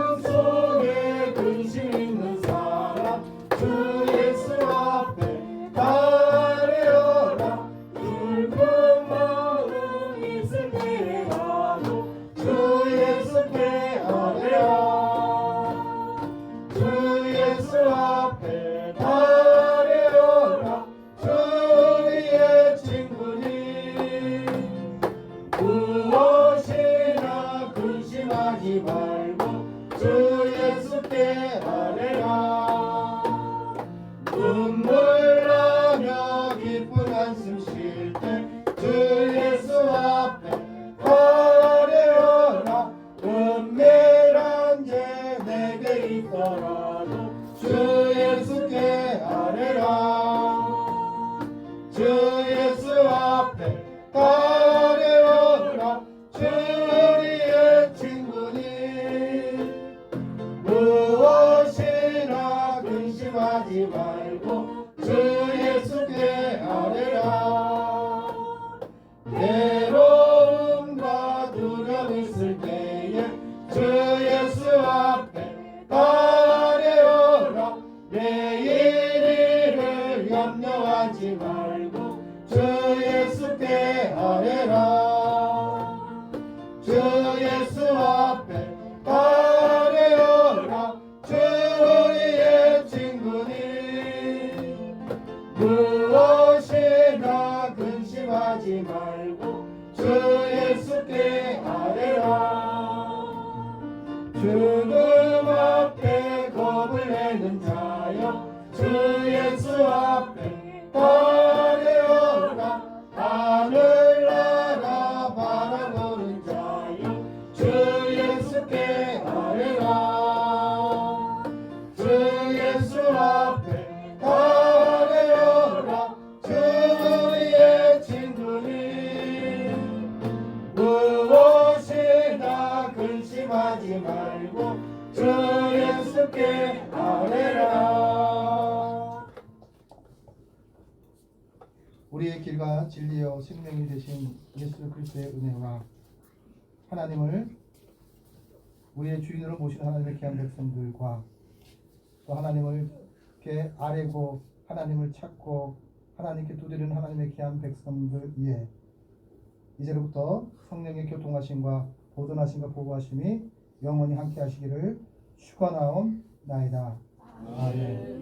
Speaker 4: 마음속에 근심 있는 사람 주 예수 앞에 가려라. 붉은 마음 있을 때라도 주 예수께 아뢰라. 주 예수 앞에 가려라. 주 우리의 친구니 무엇이나 근심하지 말고 주 예수께 아뢰라. 눈물 나며 기쁜 한숨 쉴 때 주 예수 앞에 아뢰라. 은밀한 죄 내게 있더라도 주 예수께 아뢰라. 주 예수 앞에 아뢰라. 주 우리의 친구니 무엇이나 근심하지 말고 주 예수께 아뢰라. 괴로움과 두려움 있을 때에 주 예수 앞에 아뢰라. 내일 일을 염려하지 말고 주 예수께 아뢰라. 주 예수 앞에 아뢰라. 주 우리의 친구니 무엇이나 근심하지 말고 주 예수께 아뢰라. 죽음 앞에 겁을 내는 자여 주 예수 앞에 아뢰라. 하늘나라 바라보는 자여 주 예수께 아뢰라. 주 예수 앞에 아뢰라. 주 우리의 친구니 무엇이나 근심하지 말고 주 예수께 아뢰라.
Speaker 2: 우리의 길과 진리여 생명이 되신 예수 그리스도의 은혜와 하나님을 우리의 주인으로 모신 하나님의 귀한 백성들과 또 하나님을 이렇게 아뢰고 하나님을 찾고 하나님께 두드리는 하나님의 귀한 백성들 위에 이제로부터 성령의 교통하심과 보존하심과 보호하심이 영원히 함께 하시기를 축원하옵나이다. 아멘.